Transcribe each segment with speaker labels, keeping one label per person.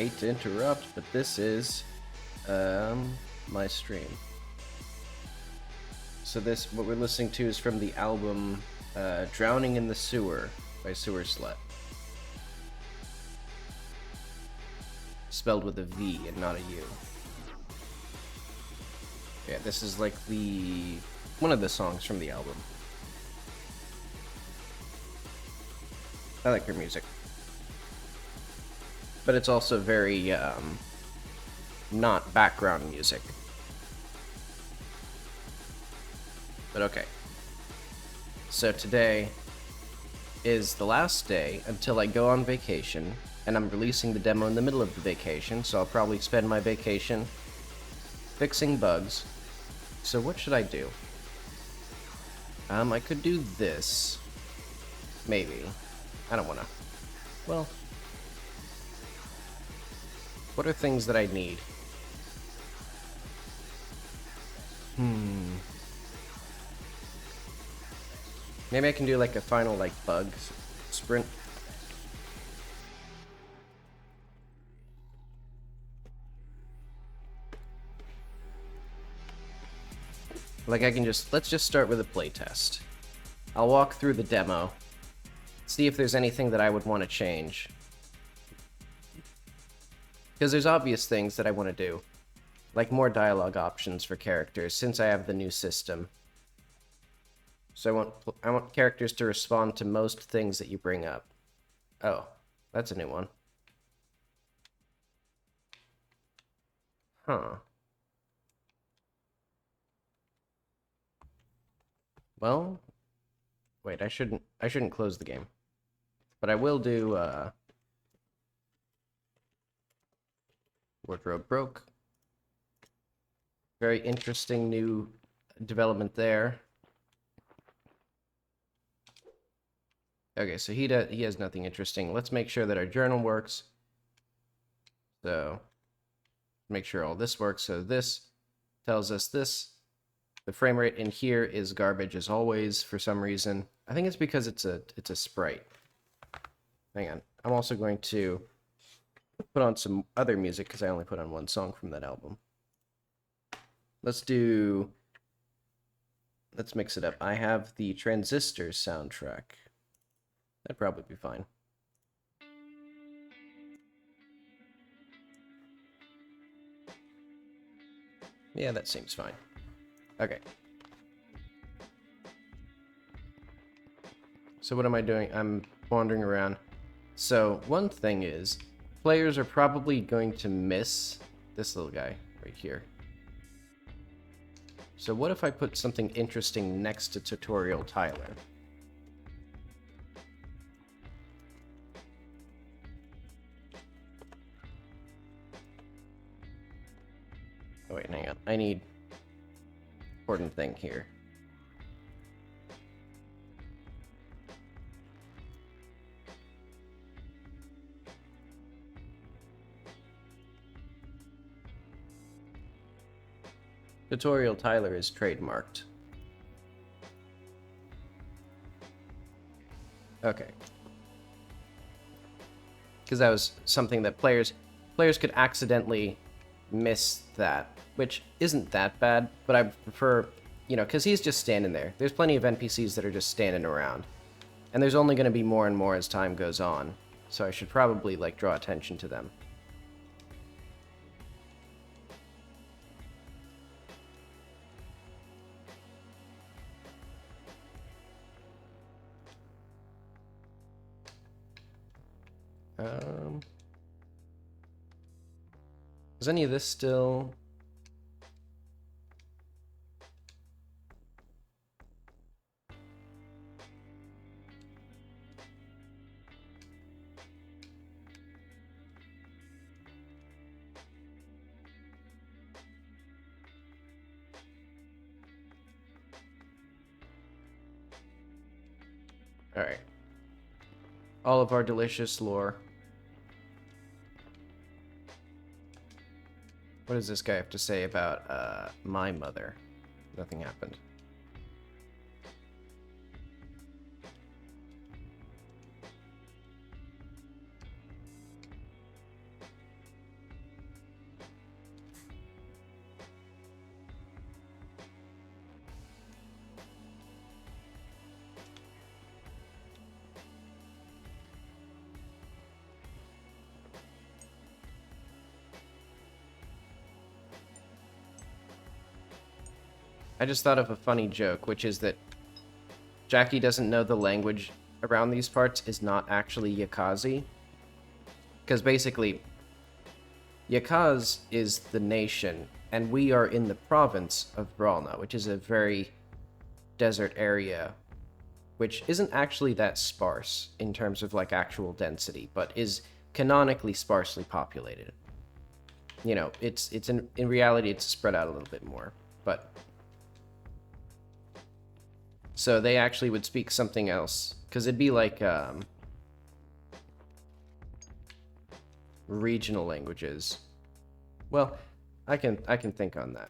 Speaker 1: Hate to interrupt, but this is my stream. So what we're listening to is from the album Drowning in the Sewer by Sewer Slut. Spelled with a V and not a U. Yeah, this is like one of the songs from the album. I like her music. But it's also very, not background music. But okay. So today is the last day until I go on vacation, and I'm releasing the demo in the middle of the vacation, so I'll probably spend my vacation fixing bugs. So what should I do? I could do this. Maybe. I don't wanna. Well, what are things that I need? Maybe I can do like a final bug sprint. Like I can let's just start with a playtest. I'll walk through the demo, see if there's anything that I would want to change. Because there's obvious things that I want to do. Like more dialogue options for characters, since I have the new system. So I want characters to respond to most things that you bring up. Oh, that's a new one. Huh. Well, wait, I shouldn't close the game. But I will do wardrobe broke. Very interesting new development there. Okay, so he has nothing interesting. Let's make sure that our journal works. So make sure all this works. So this tells us this. The frame rate in here is garbage as always for some reason. I think it's because it's a sprite. Hang on. I'm also going to put on some other music because I only put on one song from that album. Let's mix it up. I have the Transistors soundtrack. That'd probably be fine. Yeah, that seems fine. Okay. So what am I doing? I'm wandering around. So one thing is, players are probably going to miss this little guy right here. So what if I put something interesting next to Tutorial Tyler? Oh wait, hang on. I need important thing here. Tutorial Tyler is trademarked. Okay. Because that was something that players could accidentally miss that, which isn't that bad, but I prefer, because he's just standing there. There's plenty of NPCs that are just standing around. And there's only going to be more and more as time goes on. So I should probably, draw attention to them. Is any of this still... Alright. All of our delicious lore. What does this guy have to say about, my mother? Nothing happened. I just thought of a funny joke, which is that Jackie doesn't know the language around these parts is not actually Yakazi. Because basically, Yakaz is the nation, and we are in the province of Bralna, which is a very desert area, which isn't actually that sparse in terms of like actual density, but is canonically sparsely populated. You know, it's in reality it's spread out a little bit more, but so they actually would speak something else, because it'd be like regional languages. Well, I can think on that.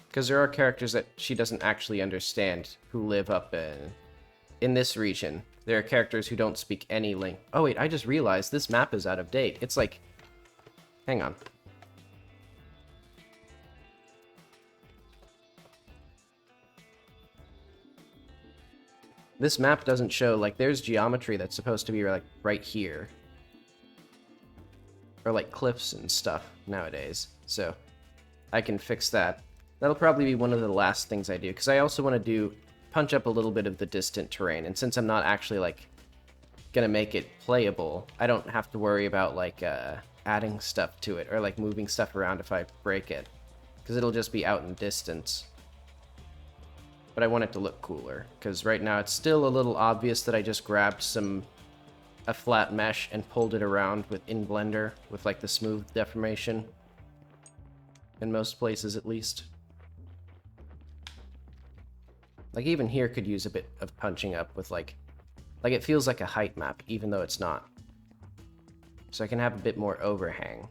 Speaker 1: Because there are characters that she doesn't actually understand who live up in this region. There are characters who don't speak any language. Oh wait, I just realized this map is out of date. It's like, hang on. This map doesn't show, like, there's geometry that's supposed to be, like, right here. Or, like, cliffs and stuff nowadays. So, I can fix that. That'll probably be one of the last things I do, because I also want to punch up a little bit of the distant terrain. And since I'm not actually, like, gonna make it playable, I don't have to worry about, like, adding stuff to it, or, like, moving stuff around if I break it. Because it'll just be out in distance. But I want it to look cooler, because right now it's still a little obvious that I just grabbed a flat mesh and pulled it around in Blender with like the smooth deformation. In most places, at least. Like even here could use a bit of punching up with like it feels like a height map, even though it's not. So I can have a bit more overhang.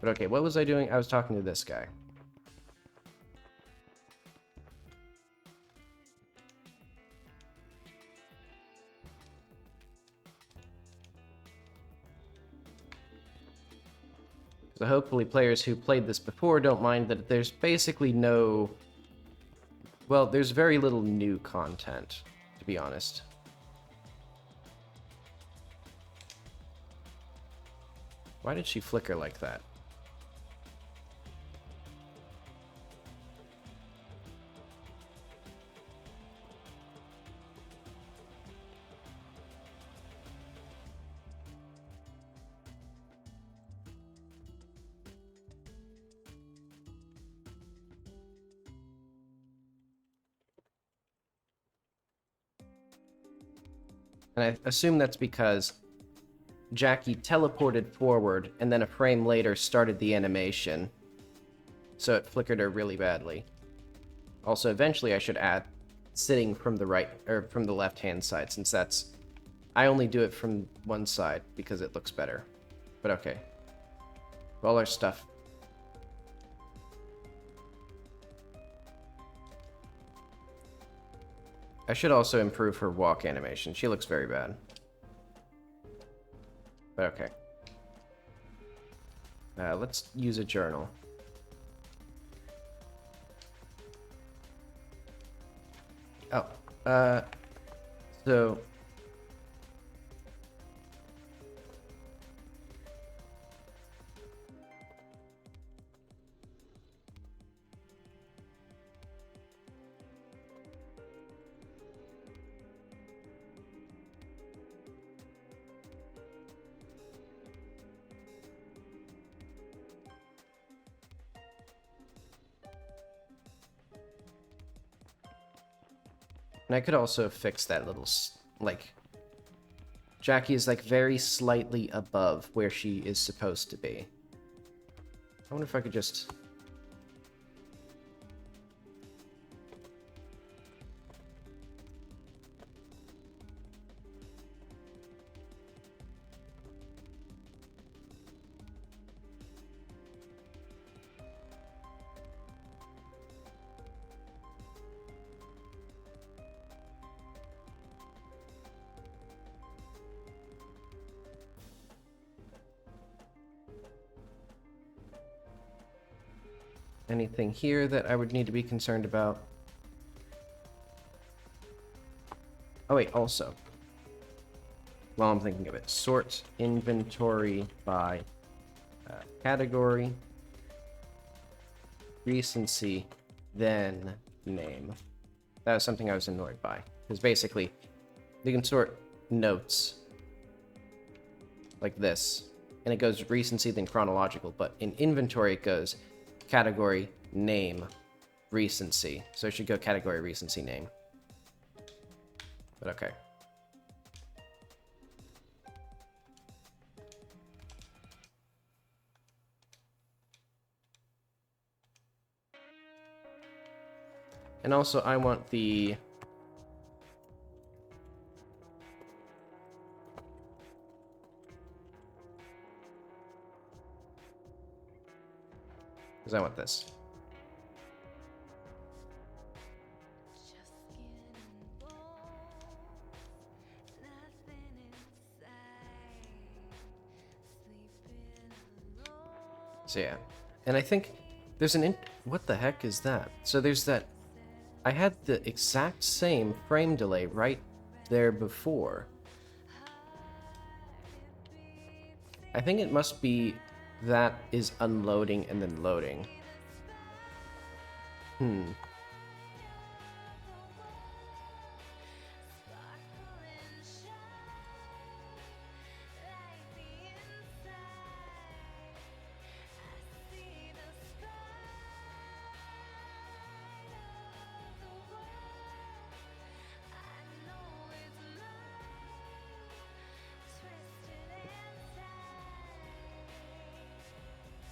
Speaker 1: But okay, what was I doing? I was talking to this guy. So hopefully players who played this before don't mind that there's basically no... Well, there's very little new content, to be honest. Why did she flicker like that? And I assume that's because Jackie teleported forward and then a frame later started the animation. So it flickered her really badly. Also, eventually I should add sitting from the right, or from the left-hand side, since that's... I only do it from one side because it looks better. But okay. All our stuff. I should also improve her walk animation. She looks very bad. But okay. Let's use a journal. Oh, so... And I could also fix that little, like... Jackie is, like, very slightly above where she is supposed to be. I wonder if I could just... Anything here that I would need to be concerned about? Oh wait, also. while I'm thinking of it. Sort inventory by category, recency, then name. That was something I was annoyed by. Because basically, you can sort notes like this, and it goes recency, then chronological, but in inventory it goes category, name, recency. So it should go category, recency, name. But okay. And also I want the because I want this. So yeah, and I think there's what the heck is that? So there's that, I had the exact same frame delay right there before. I think it must be that is unloading and then loading.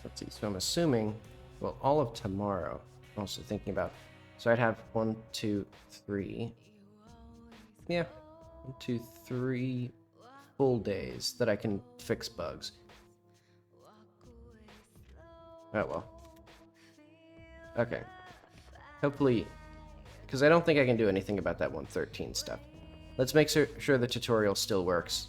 Speaker 1: Let's see, so I'm assuming, well, all of tomorrow, I'm also thinking about, so I'd have 1, 2, 3, yeah, 1, 2, 3 full days that I can fix bugs. Oh well. Okay. Hopefully, because I don't think I can do anything about that 113 stuff. Let's make sure the tutorial still works.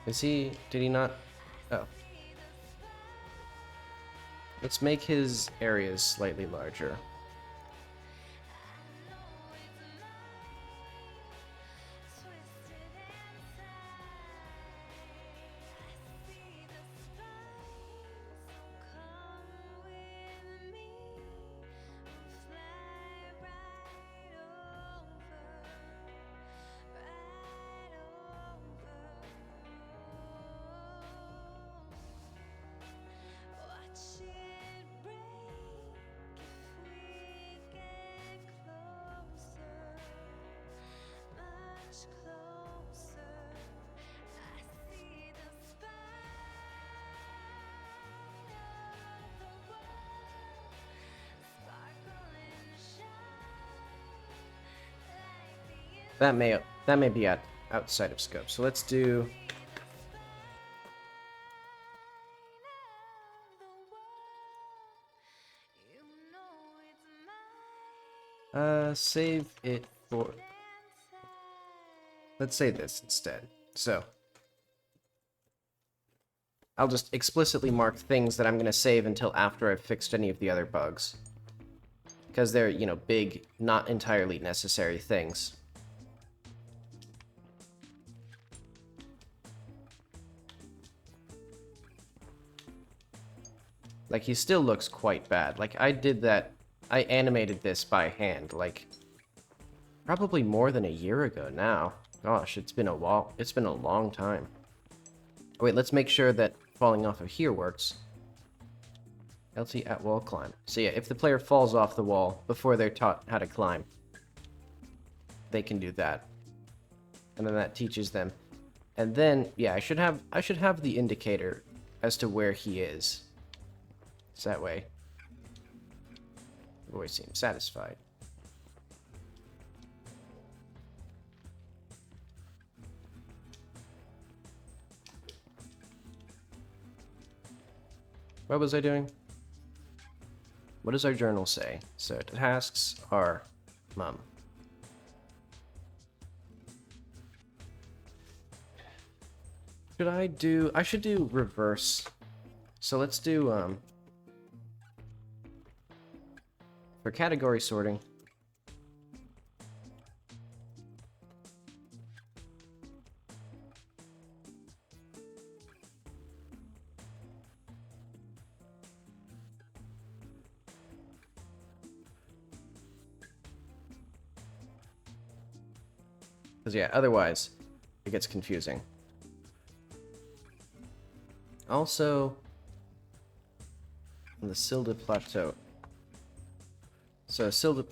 Speaker 1: Is he, did he not? Oh. Let's make his areas slightly larger. That may be outside of scope. So let's do save it for, let's say this instead. So I'll just explicitly mark things that I'm going to save until after I've fixed any of the other bugs, because they're, you know, big, not entirely necessary things. Like, he still looks quite bad. Like, I did that, I animated this by hand, like, probably more than a year ago now. Gosh, it's been a while. It's been a long time. Wait, let's make sure that falling off of here works. LT at wall climb. So yeah, if the player falls off the wall before they're taught how to climb, they can do that. And then that teaches them. And then, yeah, I should have the indicator as to where he is. So that way, the voice seems satisfied. What was I doing? What does our journal say? So tasks are mum. I should do reverse. So let's do, for category sorting. Because, yeah, otherwise, it gets confusing. Also, on the Silda Plateau. So, Silda...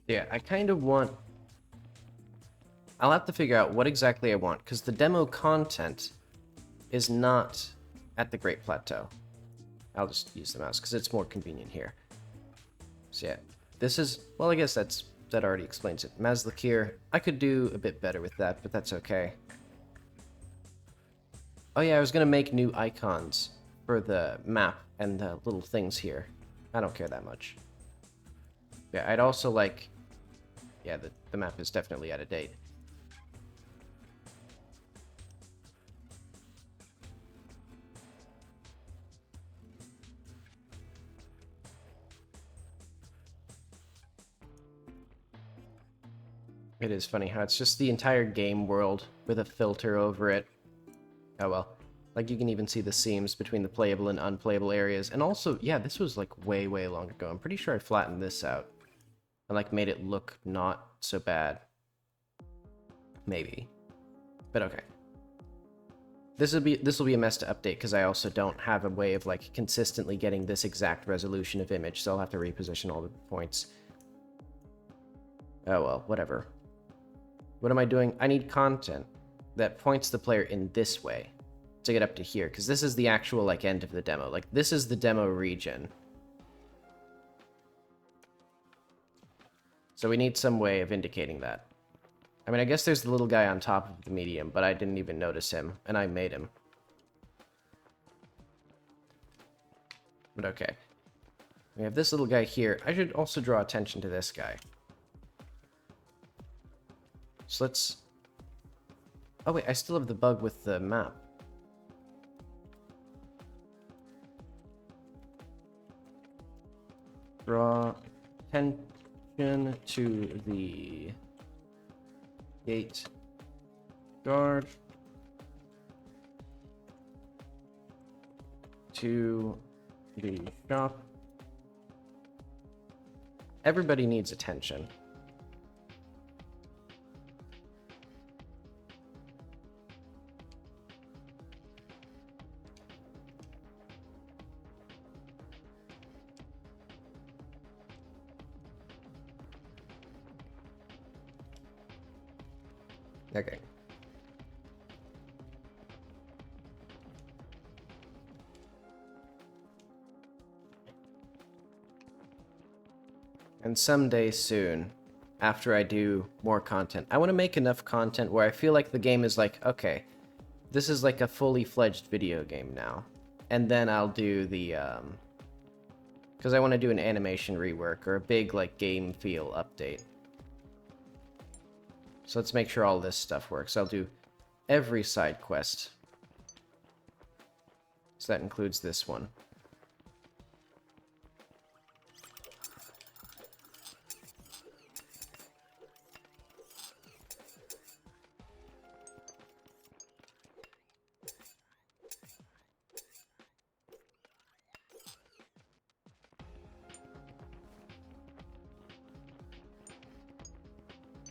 Speaker 1: Yeah, I kind of want... I'll have to figure out what exactly I want, because the demo content is not at the Great Plateau. I'll just use the mouse, because it's more convenient here. So yeah, this is... Well, I guess that already explains it. Mazlakir, I could do a bit better with that, but that's okay. Oh yeah, I was going to make new icons for the map and the little things here. I don't care that much. Yeah, I'd also like... Yeah, the map is definitely out of date. It is funny how it's just the entire game world with a filter over it. Oh well. Like, you can even see the seams between the playable and unplayable areas. And also, yeah, this was, like, way, way long ago. I'm pretty sure I flattened this out. And, like, made it look not so bad. Maybe. But okay. This will be a mess to update, because I also don't have a way of, like, consistently getting this exact resolution of image, so I'll have to reposition all the points. Oh well, whatever. What am I doing? I need content that points the player in this way to get up to here, because this is the actual, like, end of the demo. Like, this is the demo region. So we need some way of indicating that. I mean, I guess there's the little guy on top of the medium, but I didn't even notice him, and I made him. But okay. We have this little guy here. I should also draw attention to this guy. So let's... Oh wait, I still have the bug with the map. Draw attention to the gate guard, to the shop. Everybody needs attention. Okay. And someday soon, after I do more content, I want to make enough content where I feel like the game is like, okay, this is like a fully fledged video game now. And then I'll do the, because I want to do an animation rework or a big, like, game feel update. So let's make sure all this stuff works. I'll do every side quest. So that includes this one.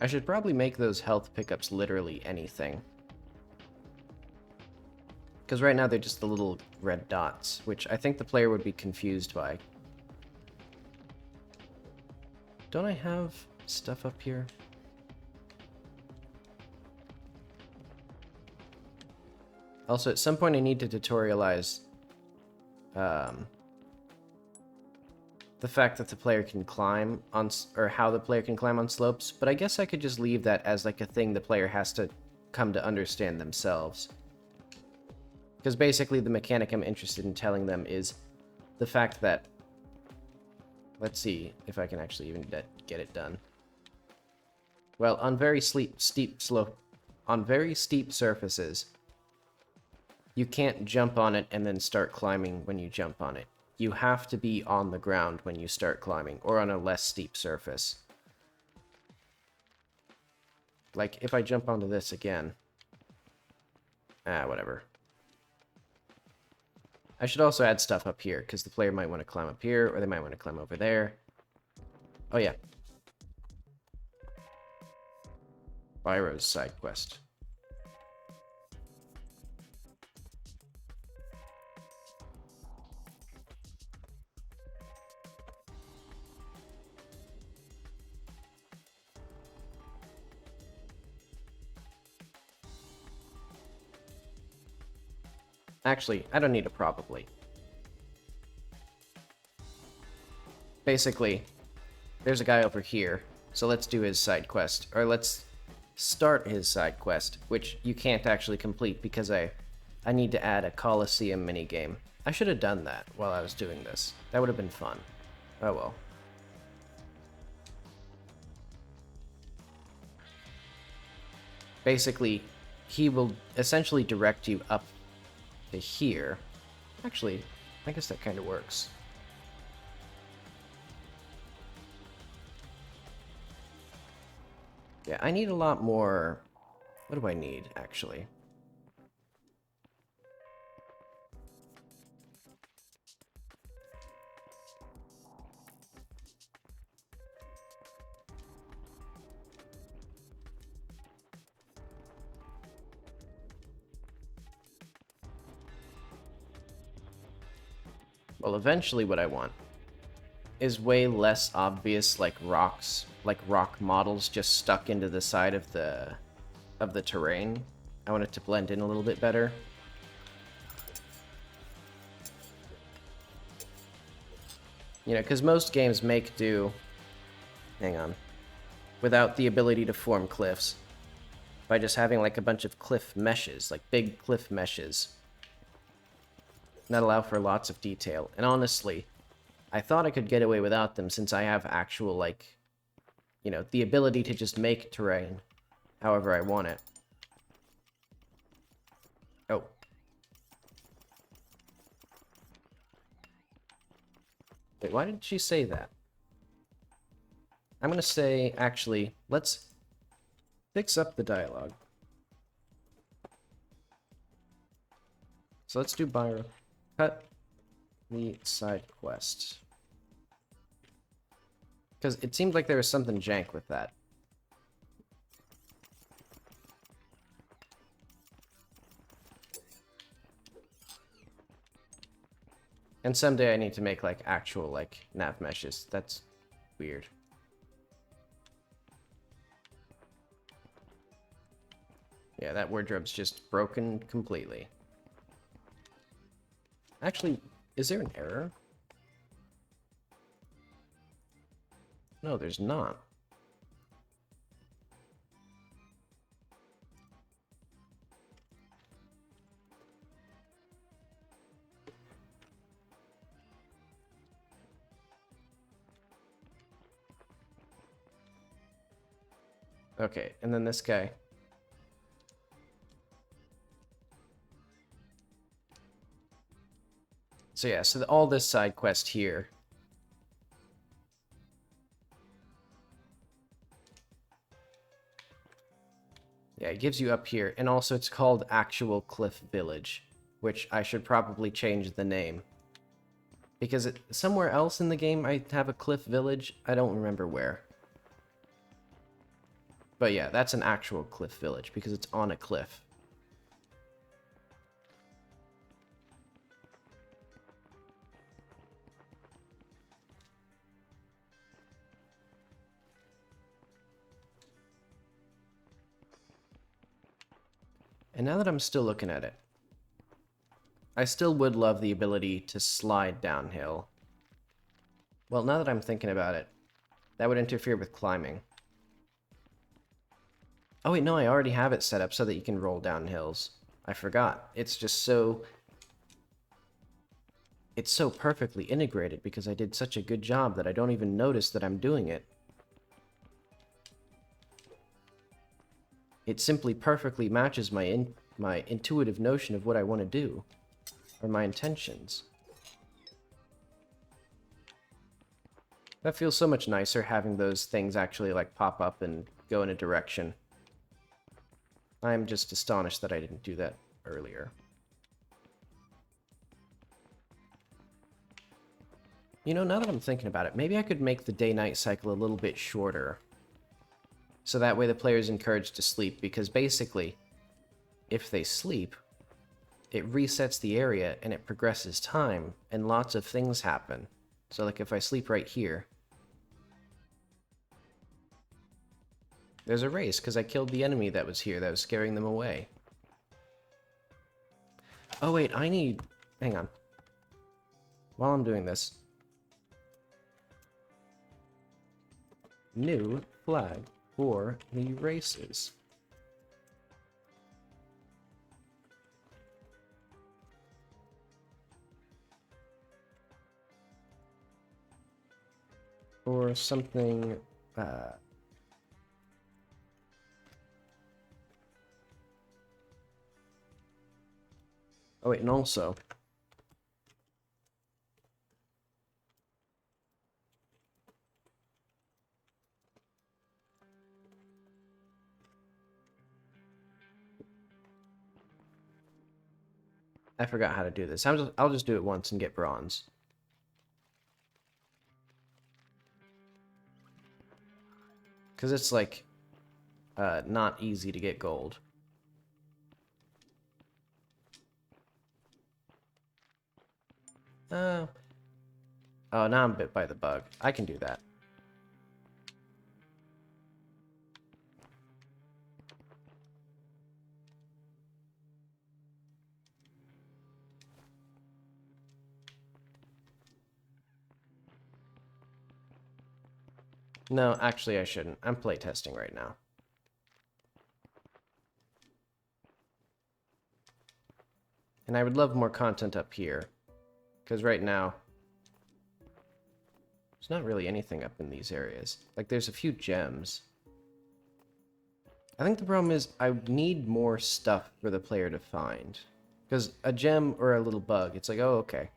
Speaker 1: I should probably make those health pickups literally anything. Because right now they're just the little red dots, which I think the player would be confused by. Don't I have... stuff up here? Also, at some point I need to tutorialize the fact that the player can climb on, or how the player can climb on slopes, but I guess I could just leave that as like a thing the player has to come to understand themselves. Because basically the mechanic I'm interested in telling them is the fact that, let's see if I can actually even get it done. Well, on very steep surfaces, you can't jump on it and then start climbing when you jump on it. You have to be on the ground when you start climbing, or on a less steep surface. Like, if I jump onto this again... whatever. I should also add stuff up here, because the player might want to climb up here, or they might want to climb over there. Oh yeah. Byro's side quest. Actually, I don't need a probably. Basically, there's a guy over here, so let's do his side quest. Or let's start his side quest, which you can't actually complete because I need to add a Coliseum minigame. I should have done that while I was doing this. That would have been fun. Oh well. Basically, he will essentially direct you up to here. Actually, I guess that kind of works. Yeah, I need a lot more... What do I need, actually? Well, eventually what I want is way less obvious, like rocks, like rock models just stuck into the side of the terrain. I want it to blend in a little bit better. You know, because most games make do, hang on, without the ability to form cliffs, by just having like a bunch of cliff meshes, like big cliff meshes, that allow for lots of detail. And honestly, I thought I could get away without them since I have actual, like, you know, the ability to just make terrain however I want it. Oh. Wait, why did she say that? I'm gonna say, actually, let's fix up the dialogue. So let's do Byro. Cut the side quest. Because it seemed like there was something jank with that. And someday I need to make, like, actual, like, nav meshes. That's weird. Yeah, that wardrobe's just broken completely. Actually, is there an error? No, there's not. Okay, and then this guy. So yeah, so all this side quest here. Yeah, it gives you up here, and also it's called Actual Cliff Village, which I should probably change the name. Because somewhere else in the game I have a cliff village, I don't remember where. But yeah, that's an actual cliff village, because it's on a cliff. And now that I'm still looking at it, I still would love the ability to slide downhill. Well, now that I'm thinking about it, that would interfere with climbing. Oh wait, no, I already have it set up so that you can roll down hills. I forgot. It's just so... It's so perfectly integrated because I did such a good job that I don't even notice that I'm doing it. It simply perfectly matches my intuitive notion of what I want to do, or my intentions. That feels so much nicer having those things actually like pop up and go in a direction. I'm just astonished that I didn't do that earlier. You know, now that I'm thinking about it, maybe I could make the day-night cycle a little bit shorter. So that way the player is encouraged to sleep, because basically, if they sleep, it resets the area and it progresses time, and lots of things happen. So like if I sleep right here, there's a race, because I killed the enemy that was here that was scaring them away. Oh wait, hang on. While I'm doing this, new flag for the races. Or something, oh wait, and also, I forgot how to do this. I'll just do it once and get bronze. Because it's like, not easy to get gold. Oh, now I'm bit by the bug. I can do that. No, actually I shouldn't. I'm playtesting right now. And I would love more content up here. Because right now, there's not really anything up in these areas. Like, there's a few gems. I think the problem is I need more stuff for the player to find. Because a gem or a little bug, it's like, oh, okay.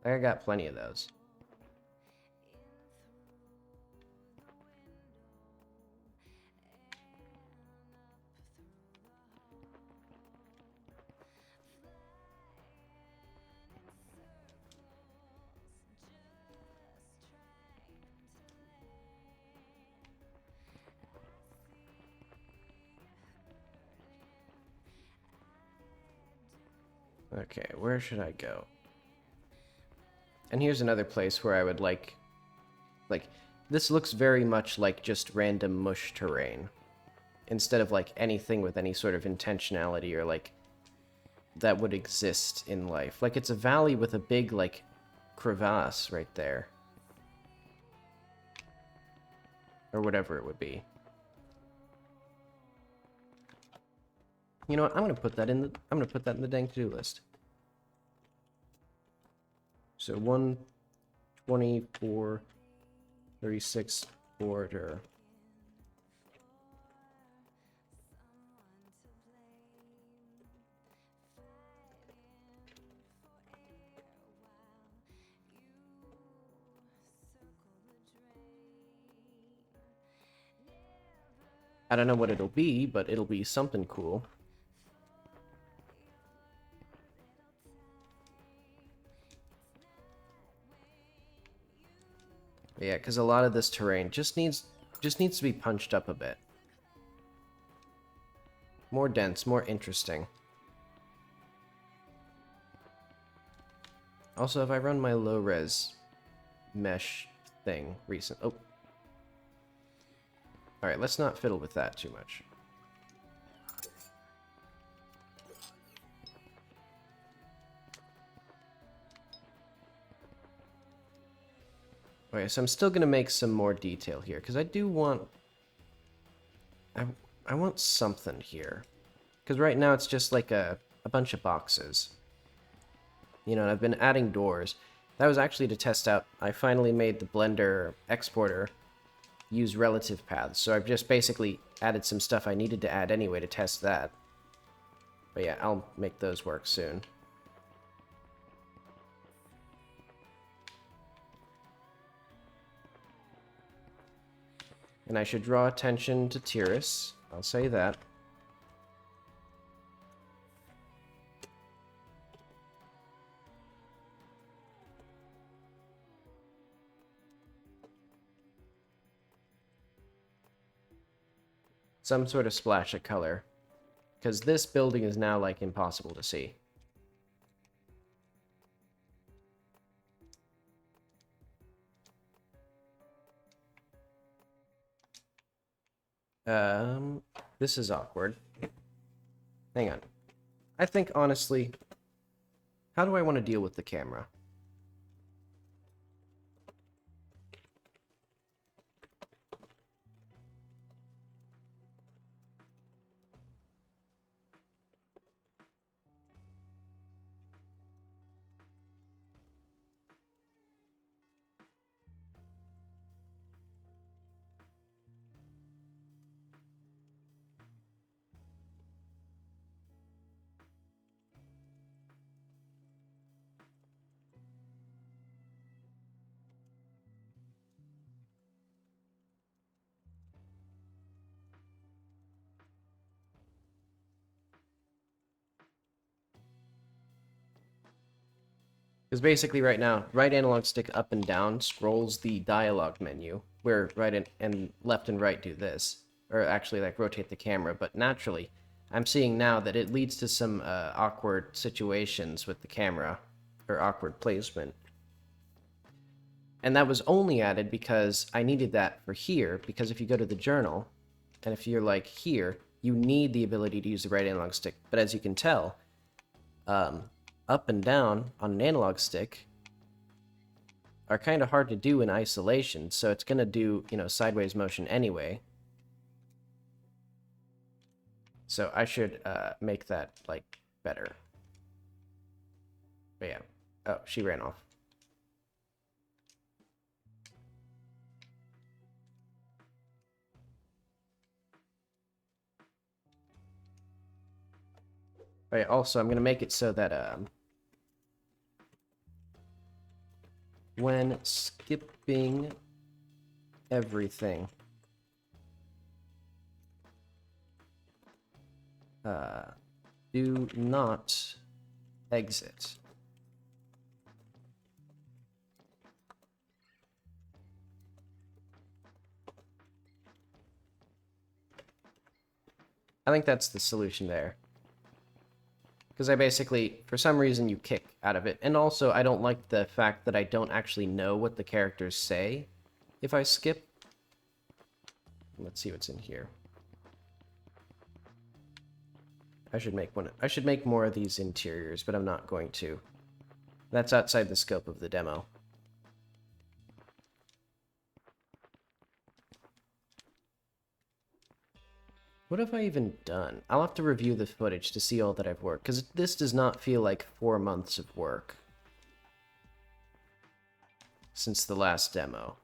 Speaker 1: I got plenty of those. Okay, where should I go? And here's another place where I would like, this looks very much like just random mush terrain. Instead of, like, anything with any sort of intentionality or, like, that would exist in life. Like, it's a valley with a big, like, crevasse right there. Or whatever it would be. You know what? I'm gonna put that in the dang to-do list. So 12436 border. I don't know what it'll be, but it'll be something cool. Yeah, because a lot of this terrain just needs to be punched up a bit. More dense, more interesting. Also, if I run my low-res mesh thing oh. Alright, let's not fiddle with that too much. Okay, so I'm still going to make some more detail here, because I do want... I want something here. Because right now it's just like a bunch of boxes. You know, and I've been adding doors. That was actually to test out... I finally made the Blender exporter use relative paths. So I've just basically added some stuff I needed to add anyway to test that. But yeah, I'll make those work soon. And I should draw attention to Tiras. I'll say that. Some sort of splash of color. Because this building is now, like, impossible to see. This is awkward. Hang on. I think, honestly, how do I want to deal with the camera? Because basically right now, right analog stick up and down scrolls the dialogue menu, where right and left and right do this. Or actually, like, rotate the camera. But naturally, I'm seeing now that it leads to some awkward situations with the camera, or awkward placement. And that was only added because I needed that for here, because if you go to the journal, and if you're, like, here, you need the ability to use the right analog stick. But as you can tell, up and down on an analog stick are kind of hard to do in isolation, so it's going to do, you know, sideways motion anyway. So I should make that, like, better. But yeah. Oh, she ran off. Oh yeah, also, I'm going to make it so that when skipping everything, do not exit. I think that's the solution there. Because I basically, for some reason, you kick out of it. And also, I don't like the fact that I don't actually know what the characters say if I skip. Let's see what's in here. I should make more of these interiors, but I'm not going to. That's outside the scope of the demo. What have I even done? I'll have to review the footage to see all that I've worked, because this does not feel like 4 months of work since the last demo.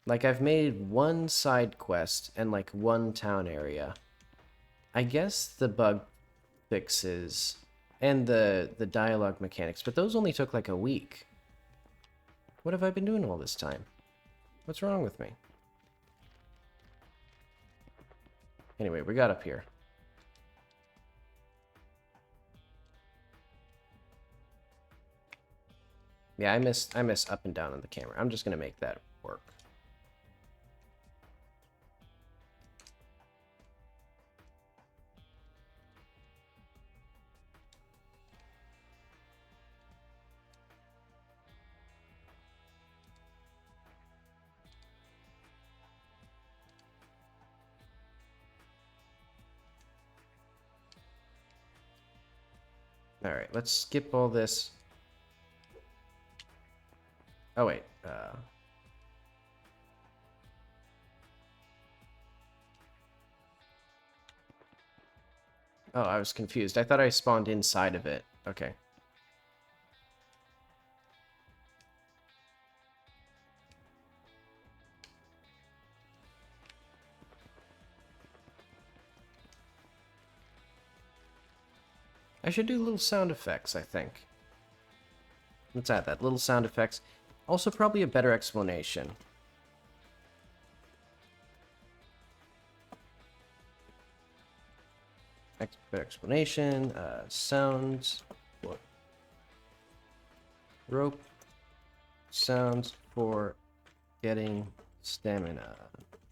Speaker 1: Like, I've made one side quest and, like, one town area. I guess the bug fixes and the dialogue mechanics, but those only took, like, a week. What have I been doing all this time? What's wrong with me? Anyway, we got up here. Yeah, I miss up and down on the camera. I'm just gonna make that work. Alright, let's skip all this. Oh, wait. Oh, I was confused. I thought I spawned inside of it. Okay. I should do little sound effects, I think. Let's add that. Little sound effects. Also, probably a better explanation. Better explanation. Sounds. What? Rope. Sounds for getting stamina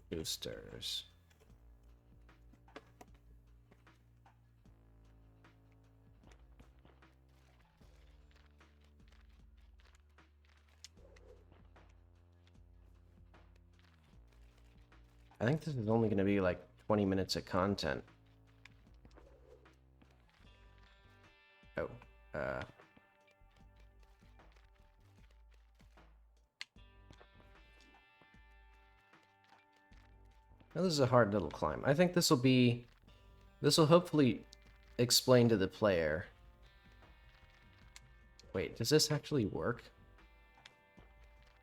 Speaker 1: boosters. I think this is only going to be like 20 minutes of content. Oh, oh, this is a hard little climb. I think this will hopefully explain to the player. Wait, does this actually work?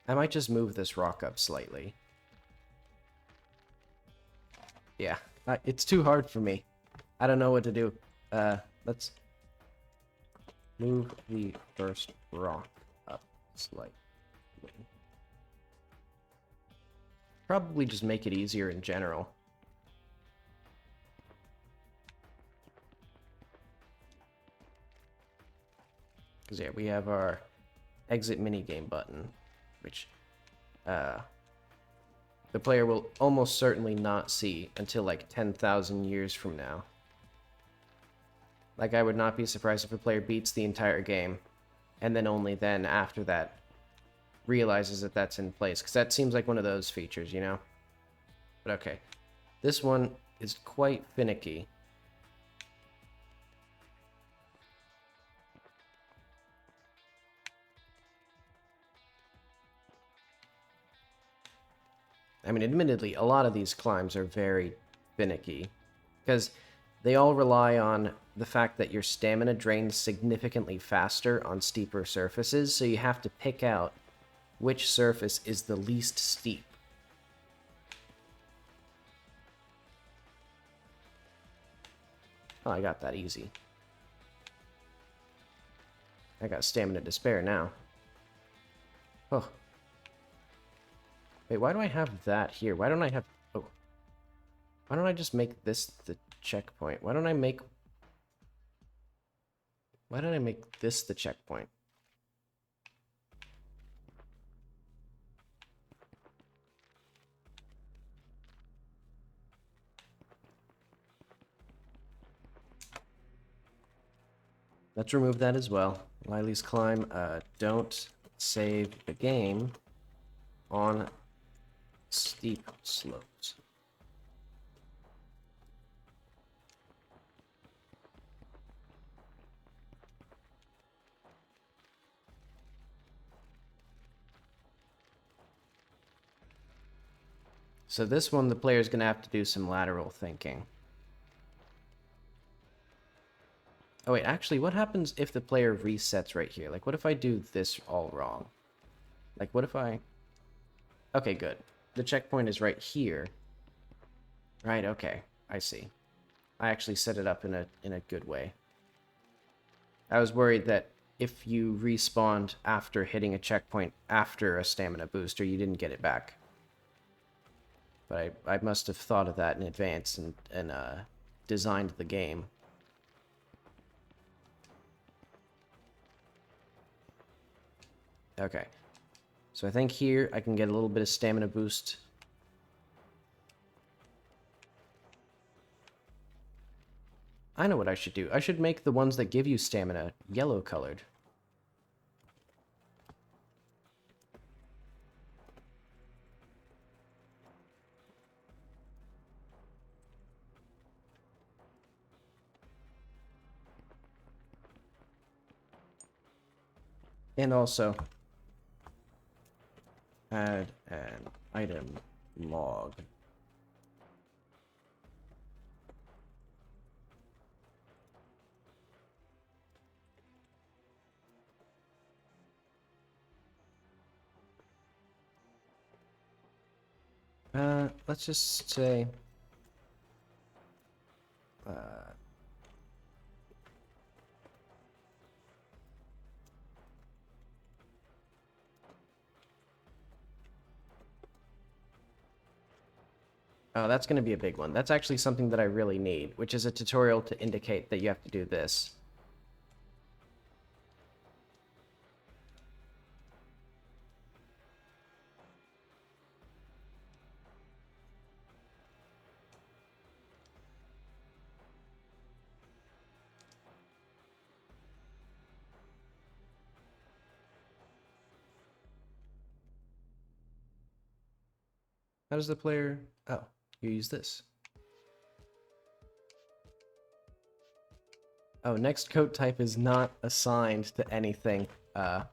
Speaker 1: I might just move this rock up slightly. Yeah, it's too hard for me. I don't know what to do. Let's move the first rock up slightly. Probably just make it easier in general. Because, yeah, we have our exit minigame button, which the player will almost certainly not see until like 10,000 years from now. Like, I would not be surprised if a player beats the entire game, and then only then, after that, realizes that that's in place. Because that seems like one of those features, you know? But okay. This one is quite finicky. I mean, admittedly, a lot of these climbs are very finicky, because they all rely on the fact that your stamina drains significantly faster on steeper surfaces, so you have to pick out which surface is the least steep. Oh, I got that easy. I got stamina to spare now. Oh. Wait, why do I have that here? Why don't I have... Oh. Why don't I just make this the checkpoint? Why don't I make... Why don't I make this the checkpoint? Let's remove that as well. Wiley's Climb, don't save the game on steep slopes. So this one, the player's going to have to do some lateral thinking. Oh wait, actually, what happens if the player resets right here? Like, what if I do this all wrong? Like, what if I... Okay, good. The checkpoint is right here. Right, okay. I see. I actually set it up in a good way. I was worried that if you respawned after hitting a checkpoint after a stamina booster, you didn't get it back. But I must have thought of that in advance and designed the game. Okay. So I think here I can get a little bit of stamina boost. I know what I should do. I should make the ones that give you stamina yellow colored. And also, Add an item log. Let's just say, oh, that's going to be a big one. That's actually something that I really need, which is a tutorial to indicate that you have to do this. How does the player... Oh, you use this. Oh, next code type is not assigned to anything. That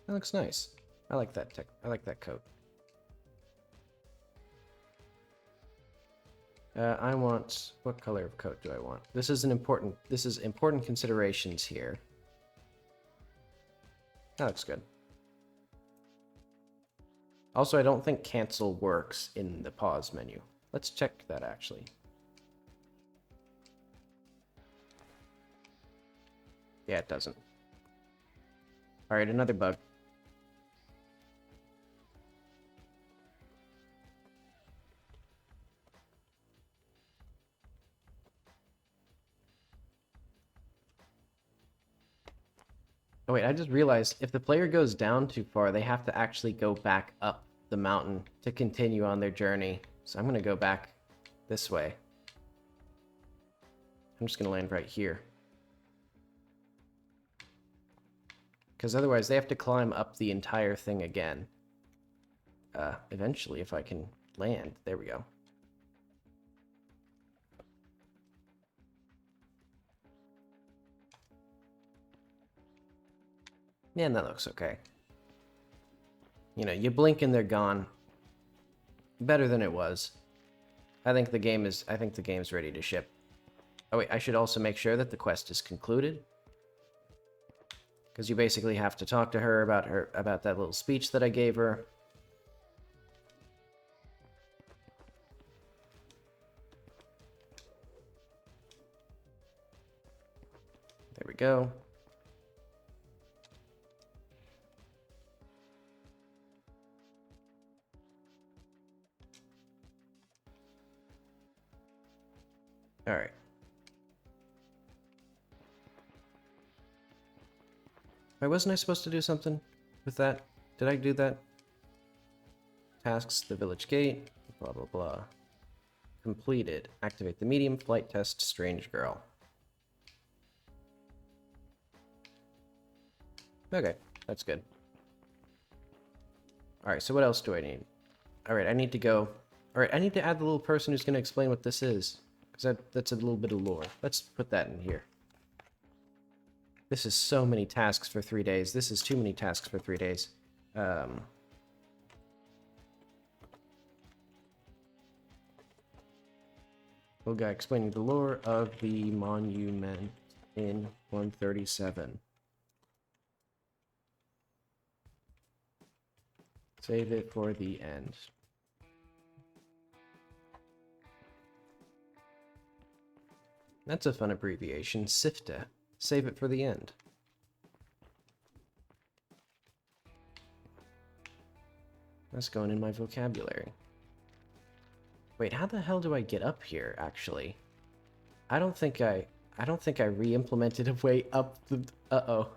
Speaker 1: looks nice. I like that tech. I like that coat. I want... What color of coat do I want? This is important considerations here. That looks good. Also, I don't think cancel works in the pause menu. Let's check that, actually. Yeah, it doesn't. Alright, another bug. Oh wait, I just realized if the player goes down too far, they have to actually go back up the mountain to continue on their journey. So I'm going to go back this way. I'm just going to land right here. Because otherwise they have to climb up the entire thing again. Eventually, if I can land. There we go. Yeah, and that looks okay. You know, you blink and they're gone. Better than it was. I think the game's ready to ship. Oh wait, I should also make sure that the quest is concluded. Because you basically have to talk to her about that little speech that I gave her. There we go. All right. Wait, wasn't I supposed to do something with that? Did I do that? Tasks, the village gate, blah, blah, blah. Completed. Activate the medium flight test, strange girl. Okay, that's good. Alright, so what else do I need? Alright, I need to go... Alright, I need to add the little person who's going to explain what this is. Because that's a little bit of lore. Let's put that in here. This is so many tasks for 3 days. This is too many tasks for 3 days. Little guy explaining the lore of the monument in 137. Save it for the end. That's a fun abbreviation, SIFTA. Save it for the end. That's going in my vocabulary. Wait, how the hell do I get up here, actually? I don't think I re-implemented a way up the... Uh-oh.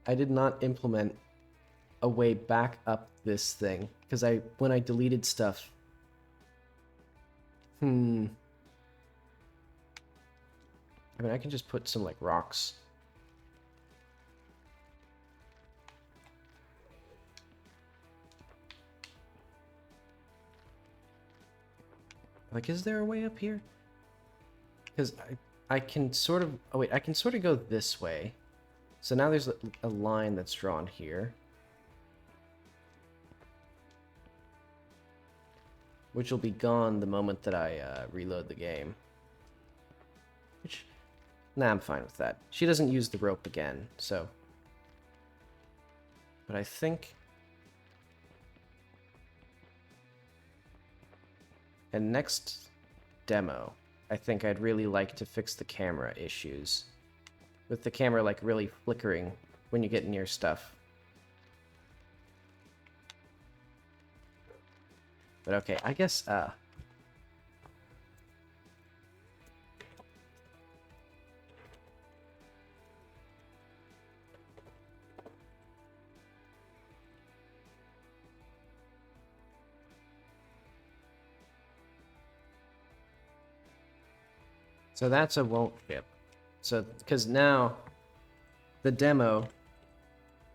Speaker 1: I did not implement a way back up this thing. Because when I deleted stuff... I mean, I can just put some, like, rocks. Like, is there a way up here? Because I can sort of... Oh, wait. I can sort of go this way. So now there's a line that's drawn here. Which will be gone the moment that I reload the game. Which... Nah, I'm fine with that. She doesn't use the rope again, so... But I think... And next demo, I think I'd really like to fix the camera issues. With the camera, like, really flickering when you get near stuff. But okay, I guess, So that's a won't ship. So, because now the demo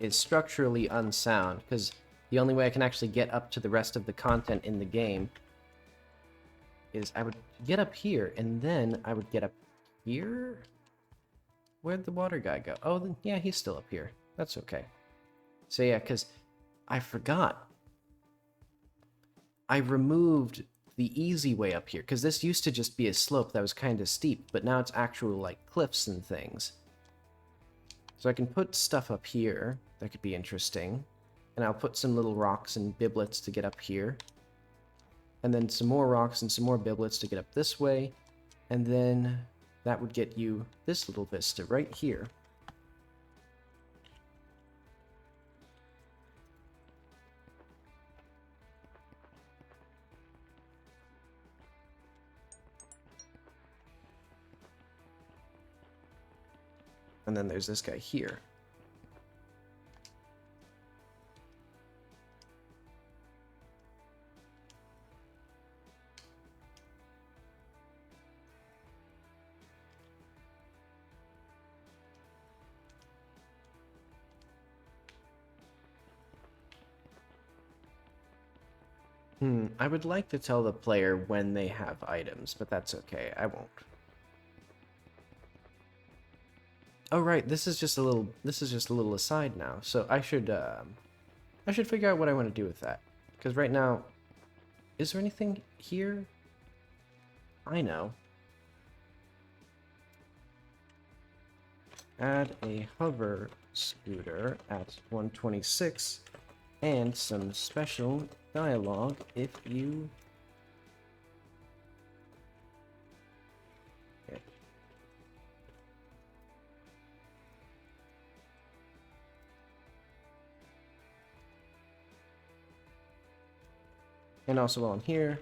Speaker 1: is structurally unsound, because the only way I can actually get up to the rest of the content in the game is I would get up here, and then I would get up here? Where'd the water guy go? Oh, then, yeah, he's still up here. That's okay. So yeah, because I forgot. I removed the easy way up here, because this used to just be a slope that was kind of steep, but now it's actual, like, cliffs and things. So I can put stuff up here that could be interesting, and I'll put some little rocks and biblets to get up here, and then some more rocks and some more biblets to get up this way, and then that would get you this little vista right here. And then there's this guy here. I would like to tell the player when they have items, but that's okay. I won't. Oh right, this is just a little aside now. So I should figure out what I want to do with that. Because right now, is there anything here? I know. Add a hover scooter at 126 and some special dialogue if you... Okay. And also on here,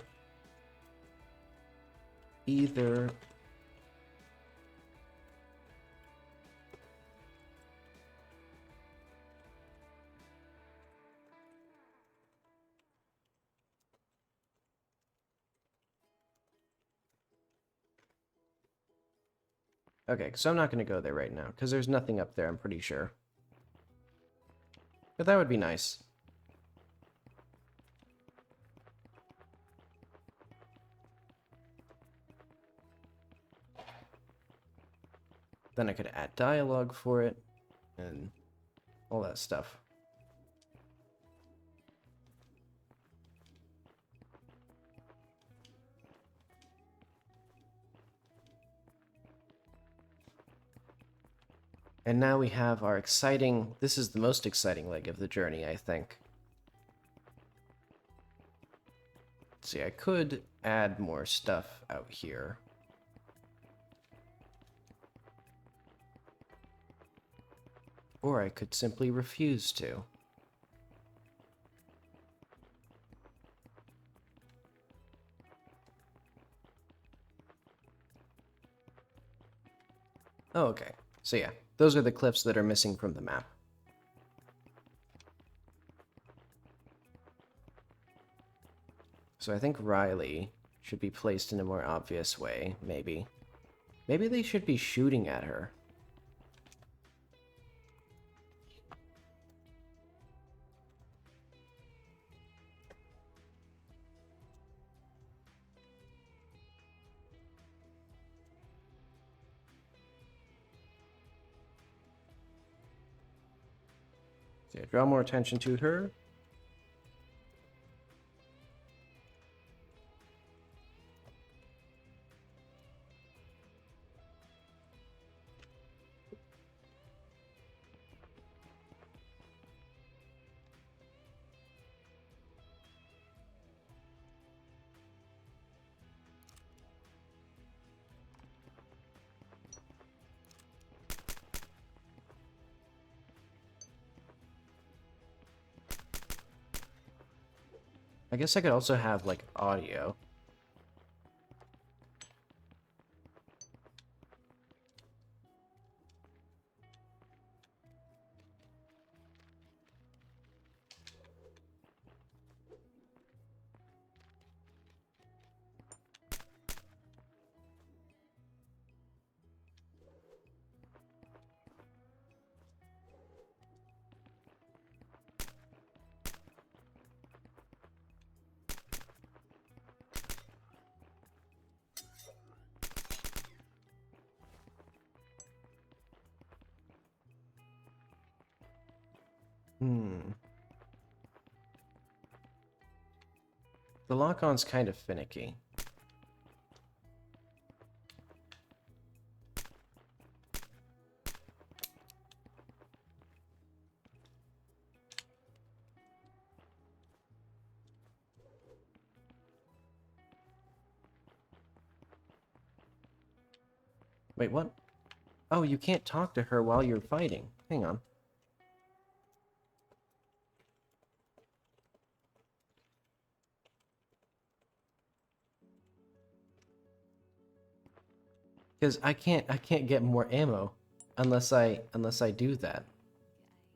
Speaker 1: either okay, so I'm not going to go there right now, because there's nothing up there, I'm pretty sure. But that would be nice. Then I could add dialogue for it, and all that stuff. And now we have our exciting... This is the most exciting leg of the journey, I think. See, I could add more stuff out here. Or I could simply refuse to. Oh, okay. So yeah, those are the cliffs that are missing from the map. So I think Riley should be placed in a more obvious way, maybe. Maybe they should be shooting at her. So yeah, draw more attention to her. I guess I could also have, like, audio. The lock-on's kind of finicky. Wait, what? Oh, you can't talk to her while you're fighting. Hang on. Because I can't get more ammo unless I do that.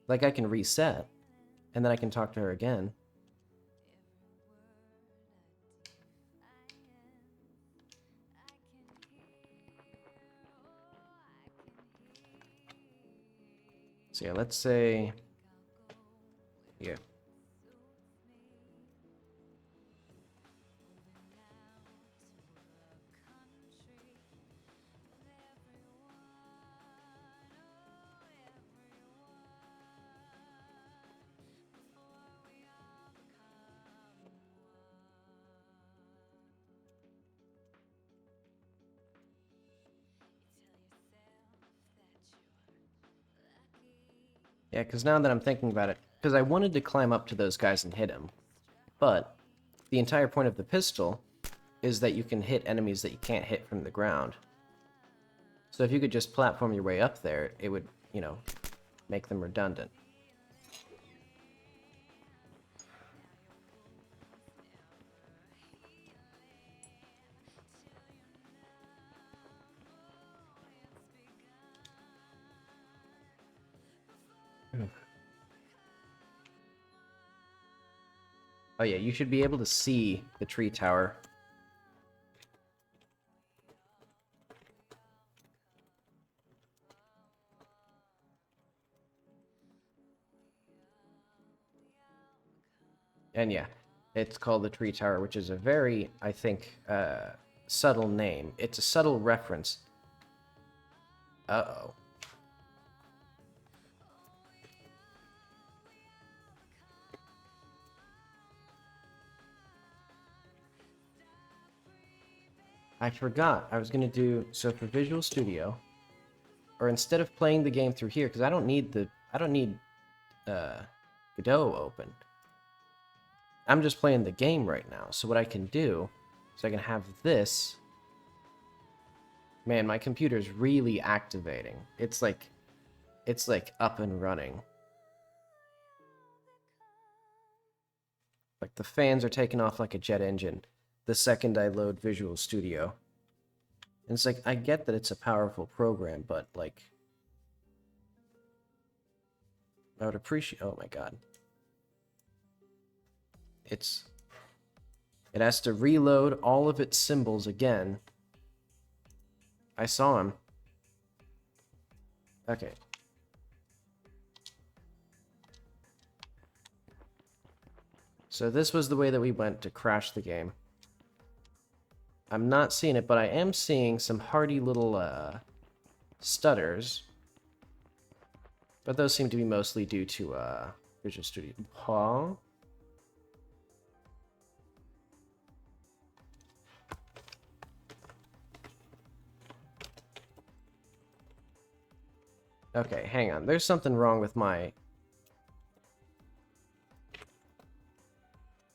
Speaker 1: Like, I can reset, and then I can talk to her again. So yeah, let's say here. Yeah, because now that I'm thinking about it, because I wanted to climb up to those guys and hit him, but the entire point of the pistol is that you can hit enemies that you can't hit from the ground. So if you could just platform your way up there, it would, you know, make them redundant. Oh yeah, you should be able to see the tree tower. And yeah, it's called the tree tower, which is a very, I think, subtle name. It's a subtle reference. Uh-oh. I forgot. I was going to do, so for Visual Studio, or instead of playing the game through here, because I don't need Godot open. I'm just playing the game right now. So what I can do is I can have this. Man, my computer's really activating. It's like up and running. Like the fans are taking off like a jet engine the second I load Visual Studio. And it's like, I get that it's a powerful program, but like, I would appreciate, oh my god. It has to reload all of its symbols again. I saw him. Okay. So this was the way that we went to crash the game. I'm not seeing it, but I am seeing some hardy little stutters. But those seem to be mostly due to Visual Studio. Huh? Okay, hang on. There's something wrong with my...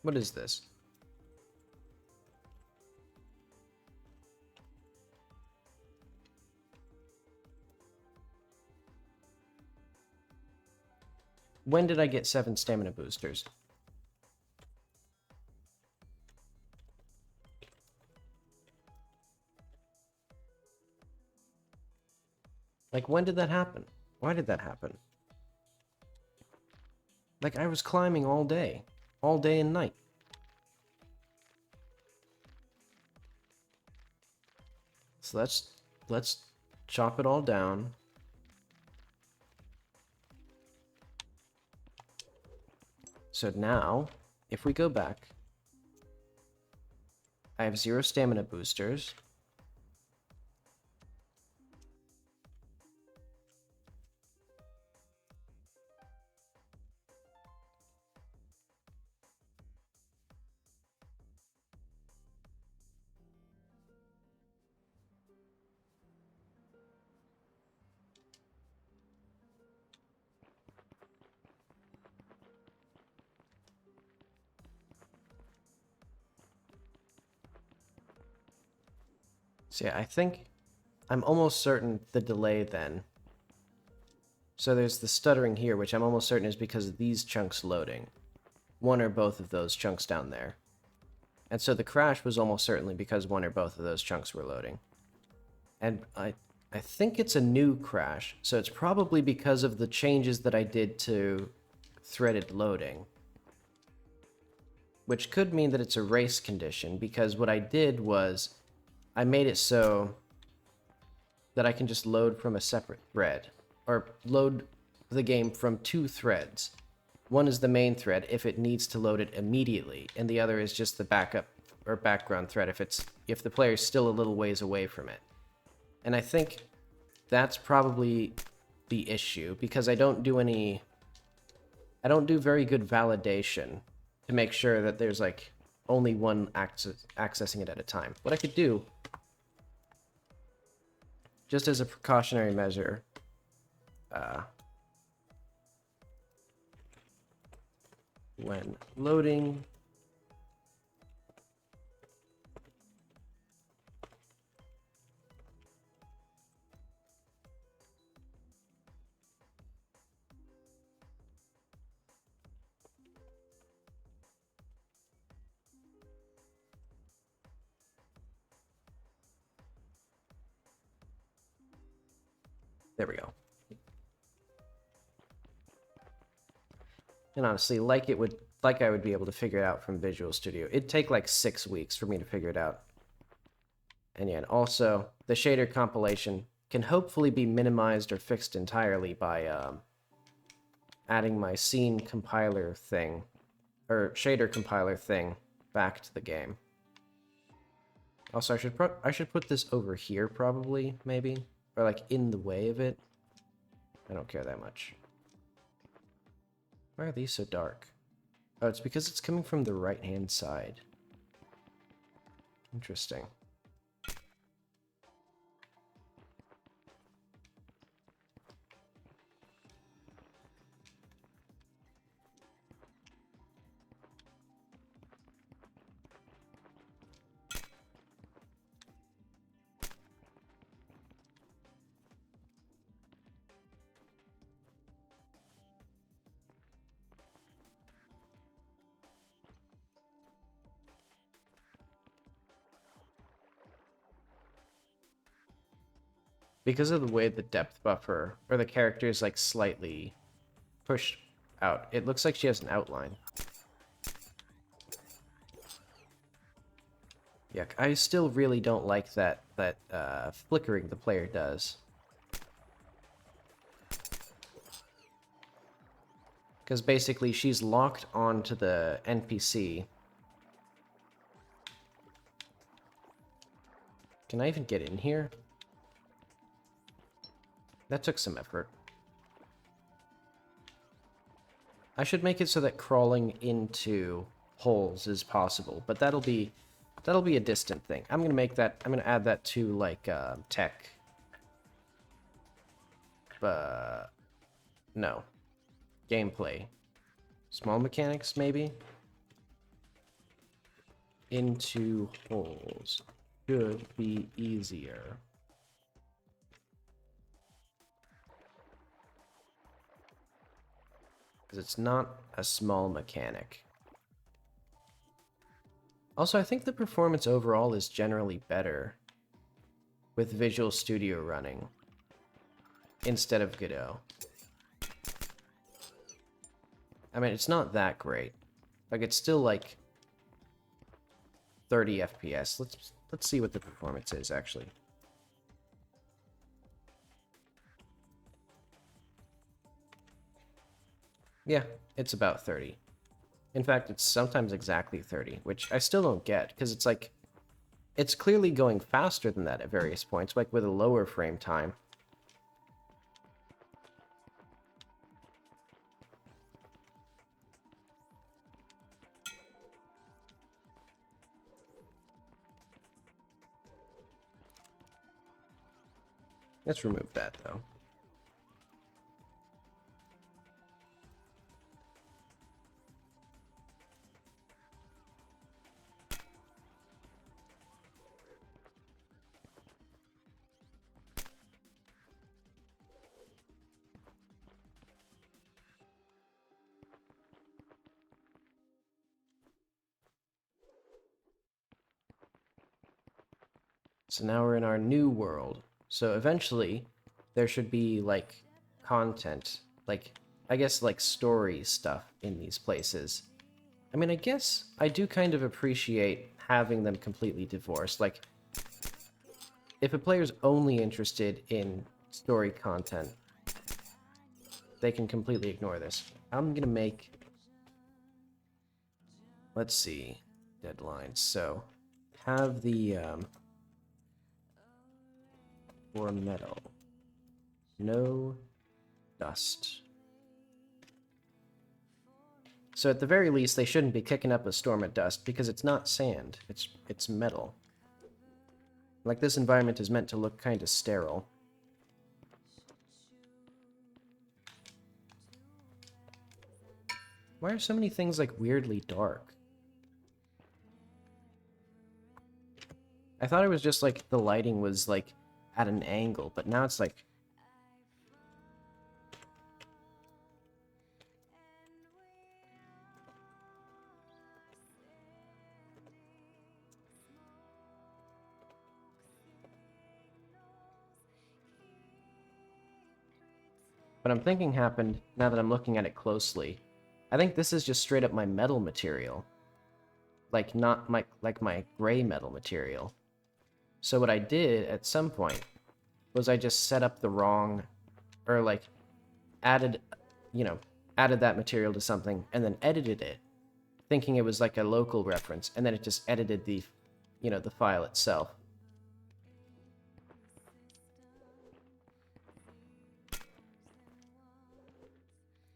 Speaker 1: What is this? When did I get 7 stamina boosters? Like, when did that happen? Why did that happen? Like, I was climbing all day and night. So let's chop it all down. So now, if we go back, I have 0 stamina boosters. So yeah, I think I'm almost certain the delay then. So there's the stuttering here, which I'm almost certain is because of these chunks loading. One or both of those chunks down there. And so the crash was almost certainly because one or both of those chunks were loading. And I think it's a new crash, so it's probably because of the changes that I did to threaded loading. Which could mean that it's a race condition, because what I did was I made it so that I can just load from a separate thread, or load the game from 2 threads. One is the main thread if it needs to load it immediately, and the other is just the backup or background thread if the player is still a little ways away from it. And I think that's probably the issue, because I don't do very good validation to make sure that there's like only one accessing it at a time. What I could do, just as a precautionary measure, when loading, there we go. And honestly, like I would be able to figure it out from Visual Studio. It'd take like 6 weeks for me to figure it out. And yeah, and also the shader compilation can hopefully be minimized or fixed entirely by adding my scene compiler thing, or shader compiler thing, back to the game. Also, I should put this over here probably, maybe, or like in the way of it. I don't care that much. Why are these so dark? Oh, it's because it's coming from the right-hand side. Interesting. Because of the way the depth buffer, or the character is like slightly pushed out, it looks like she has an outline. Yuck, I still really don't like that flickering the player does. Because basically she's locked onto the NPC. Can I even get in here? That took some effort. I should make it so that crawling into holes is possible, but that'll be a distant thing. I'm gonna add that to like tech. No. Gameplay. Small mechanics, maybe? Into holes. Should be easier. Because it's not a small mechanic. Also, I think the performance overall is generally better with Visual Studio running instead of Godot. I mean, it's not that great. Like, it's still like 30 FPS. Let's see what the performance is actually. Yeah, it's about 30. In fact, it's sometimes exactly 30, which I still don't get, because it's like, it's clearly going faster than that at various points, like with a lower frame time. Let's remove that, though. So now we're in our new world. So eventually, there should be, like, content, like, I guess, like, story stuff in these places. I mean, I guess I do kind of appreciate having them completely divorced. Like, if a player's only interested in story content, they can completely ignore this. I'm gonna make... Let's see. Deadlines. So, have the, for metal. No dust. So at the very least, they shouldn't be kicking up a storm of dust, because it's not sand, it's metal. Like, this environment is meant to look kind of sterile. Why are so many things, like, weirdly dark? I thought it was just, like, the lighting was, like, at an angle, but now it's, like... What I'm thinking happened, now that I'm looking at it closely, I think this is just straight up my metal material. Like, not my, like, my gray metal material. So what I did at some point was I just set up the wrong, or like, added, added that material to something and then edited it, thinking it was like a local reference, and then it just edited the, the file itself.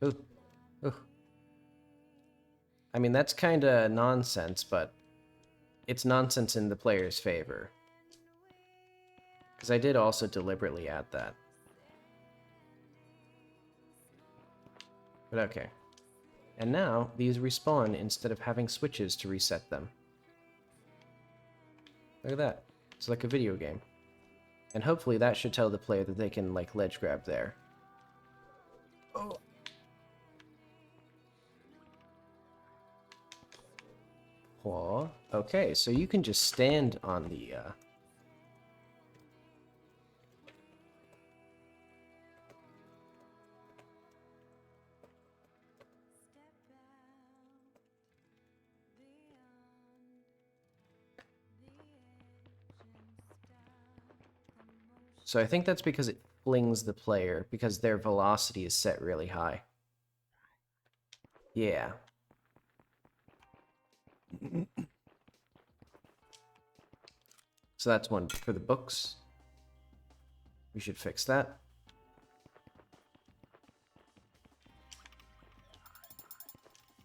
Speaker 1: Ooh. Ooh. I mean, that's kind of nonsense, but it's nonsense in the player's favor. Because I did also deliberately add that. But okay. And now, these respawn instead of having switches to reset them. Look at that. It's like a video game. And hopefully that should tell the player that they can, like, ledge grab there. Oh. Whoa. Okay, so you can just stand on the, So I think that's because it flings the player, because their velocity is set really high. Yeah. So that's one for the books. We should fix that.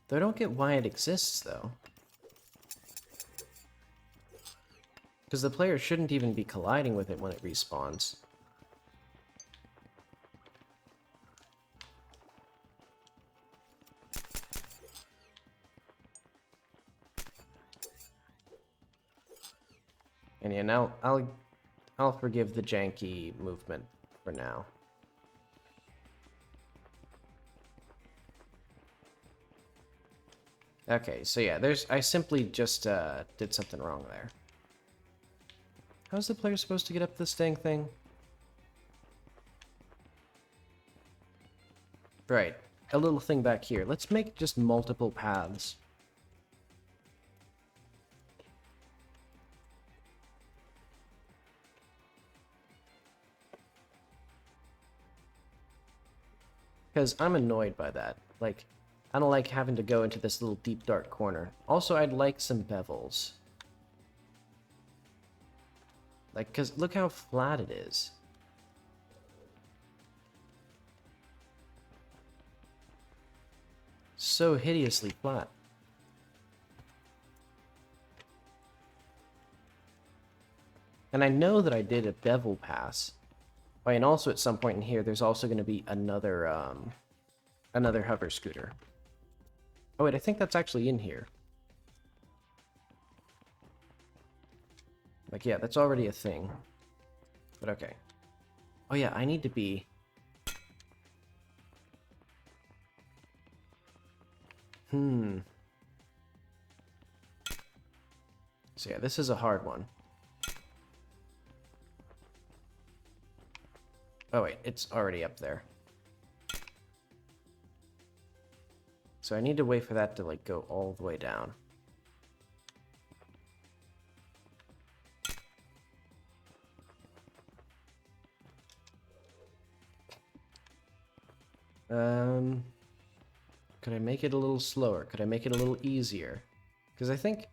Speaker 1: Though I don't get why it exists, though. Because the player shouldn't even be colliding with it when it respawns. And yeah, now I'll forgive the janky movement for now. Okay, so yeah, I simply just did something wrong there. How's the player supposed to get up this dang thing? Right, a little thing back here. Let's make just multiple paths. Because I'm annoyed by that. Like, I don't like having to go into this little deep dark corner. Also, I'd like some bevels. Like, because look how flat it is. So hideously flat. And I know that I did a bevel pass. Oh, and also at some point in here, there's also going to be another hover scooter. Oh wait, I think that's actually in here. Like, yeah, that's already a thing. But okay. Oh yeah, I need to be... So yeah, this is a hard one. Oh wait, it's already up there. So I need to wait for that to, like, go all the way down. Could I make it a little slower? Could I make it a little easier? Because I think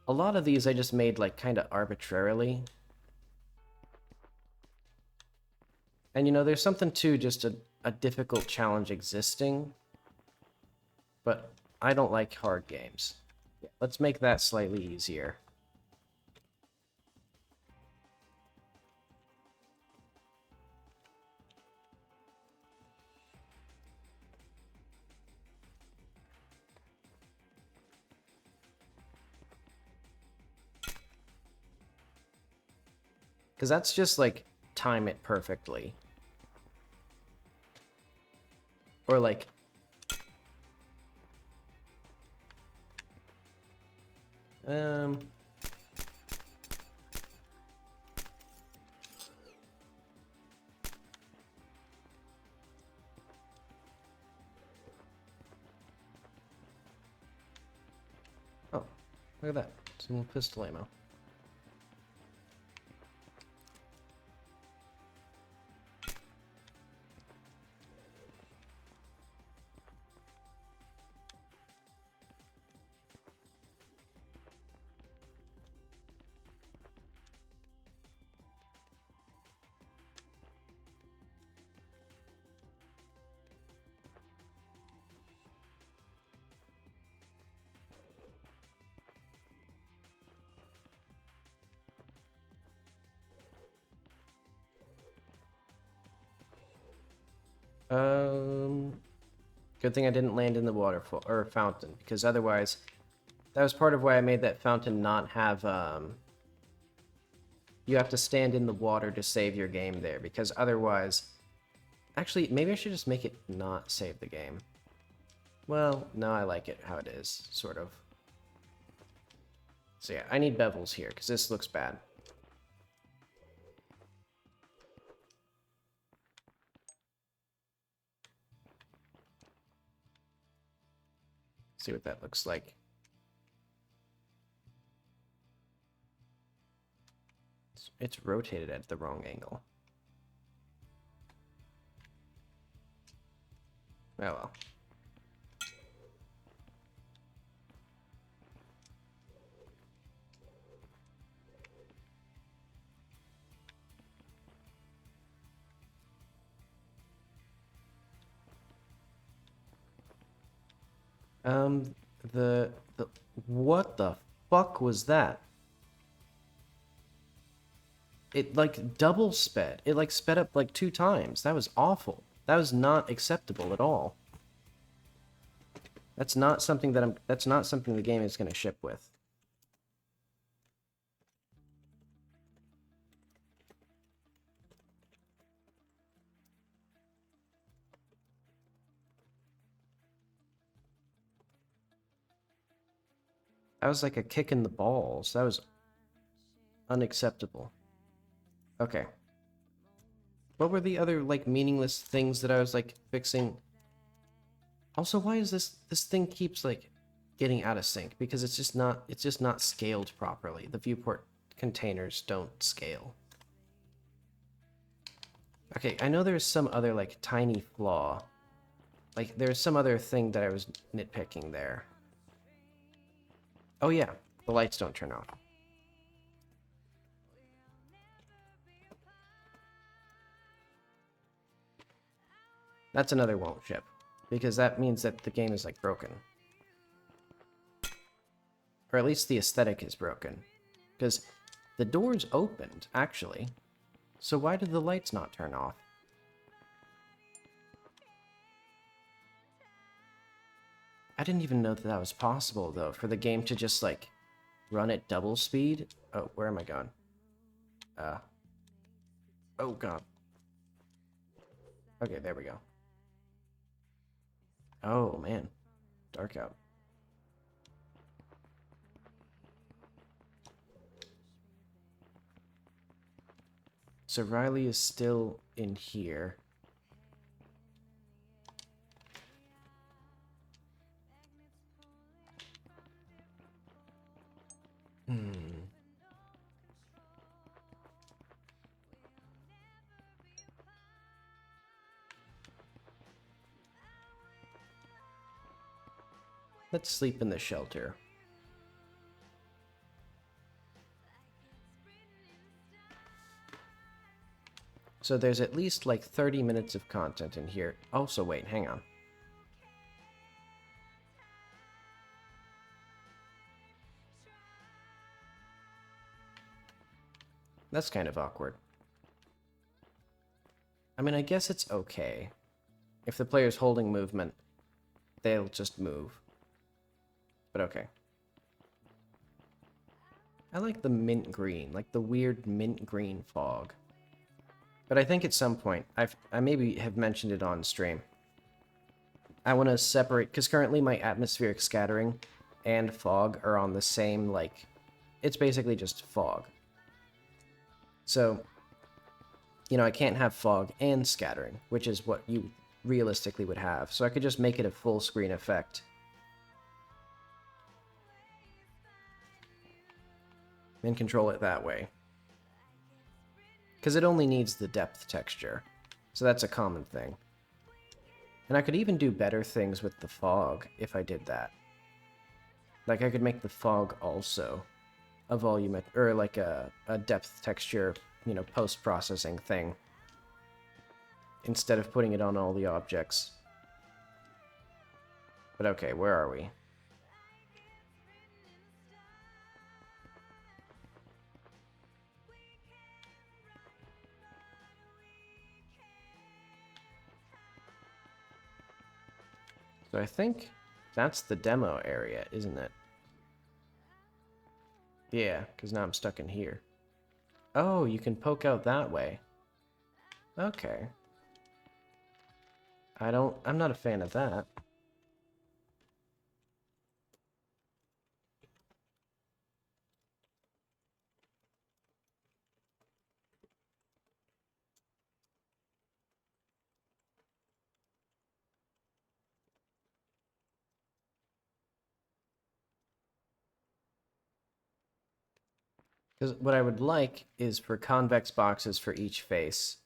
Speaker 1: a lot of these I just made, like, kind of arbitrarily. And, you know, there's something to just a difficult challenge existing. But I don't like hard games. Yeah, let's make that slightly easier. Because that's just, like, time it perfectly. Or, like... Oh, look at that. Some pistol ammo. Good thing I didn't land in the waterfall or fountain, because otherwise, that was part of why I made that fountain not have. You have to stand in the water to save your game there, because otherwise, actually, maybe I should just make it not save the game. Well, no, I like it how it is, sort of. So yeah, I need bevels here, because this looks bad. See what that looks like. It's rotated at the wrong angle. Oh well. Um, the what the fuck was that? It like double sped. It like sped up like 2 times. That was awful. That was not acceptable at all. That's not something that that's not something the game is going to ship with. That was like a kick in the balls. That was unacceptable. Okay. What were the other like meaningless things that I was like fixing? Also, why is this thing keeps like getting out of sync? Because it's just not scaled properly. The viewport containers don't scale. Okay, I know there's some other like tiny flaw. Like there's some other thing that I was nitpicking there. Oh yeah, the lights don't turn off. That's another won't ship, because that means that the game is like broken. Or at least the aesthetic is broken. Because the doors opened, actually. So why did the lights not turn off? I didn't even know that that was possible, though, for the game to just, like, run at double speed. Oh, where am I going? Oh god. Okay, there we go. Oh, man. Dark out. So Riley is still in here. Let's sleep in the shelter. So there's at least like 30 minutes of content in here. Also, wait, hang on. That's kind of awkward. I mean, I guess it's okay. If the player's holding movement, they'll just move. But okay. I like the mint green, like the weird mint green fog. But I think at some point, I maybe have mentioned it on stream. I want to separate, because currently my atmospheric scattering and fog are on the same, like, it's basically just fog. So, you know, I can't have fog and scattering, which is what you realistically would have. So I could just make it a full screen effect. And control it that way. Because it only needs the depth texture. So that's a common thing. And I could even do better things with the fog if I did that. Like I could make the fog also a volume, or like a depth texture, you know, post-processing thing. Instead of putting it on all the objects. But okay, where are we? So I think that's the demo area, isn't it? Yeah, because now I'm stuck in here. Oh, you can poke out that way. Okay. I'm not a fan of that. Because what I would like is for convex boxes for each face,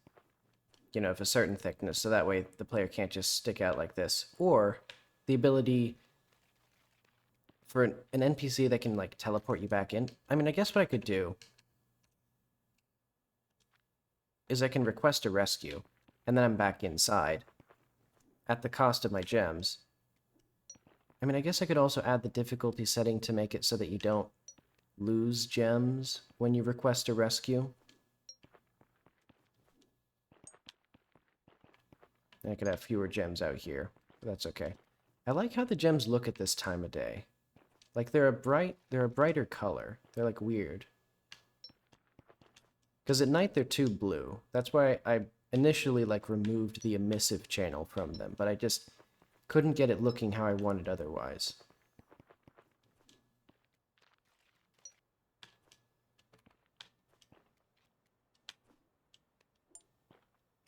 Speaker 1: you know, of a certain thickness, so that way the player can't just stick out like this. Or the ability for an NPC that can, like, teleport you back in. I mean, I guess what I could do is I can request a rescue, and then I'm back inside, at the cost of my gems. I mean, I guess I could also add the difficulty setting to make it so that you don't lose gems when you request a rescue. And I could have fewer gems out here, but that's okay. I like how the gems look at this time of day. Like they're a brighter color. They're like weird. Because at night they're too blue. That's why I initially like removed the emissive channel from them, but I just couldn't get it looking how I wanted otherwise.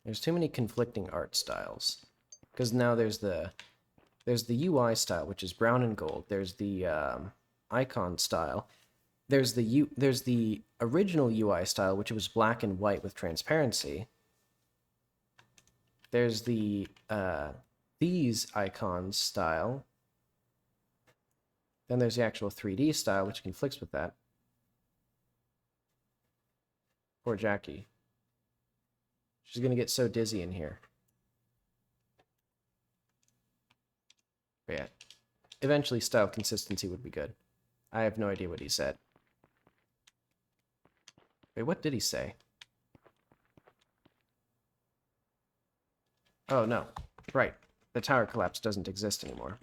Speaker 1: There's too many conflicting art styles. Because now there's the UI style, which is brown and gold. There's the icon style. There's the original UI style, which was black and white with transparency. There's the these icons style. Then there's the actual 3D style, which conflicts with that. Poor Jackie. She's gonna get so dizzy in here. But yeah, eventually style consistency would be good. I have no idea what he said. Wait, what did he say? Oh, no. Right. The tower collapse doesn't exist anymore.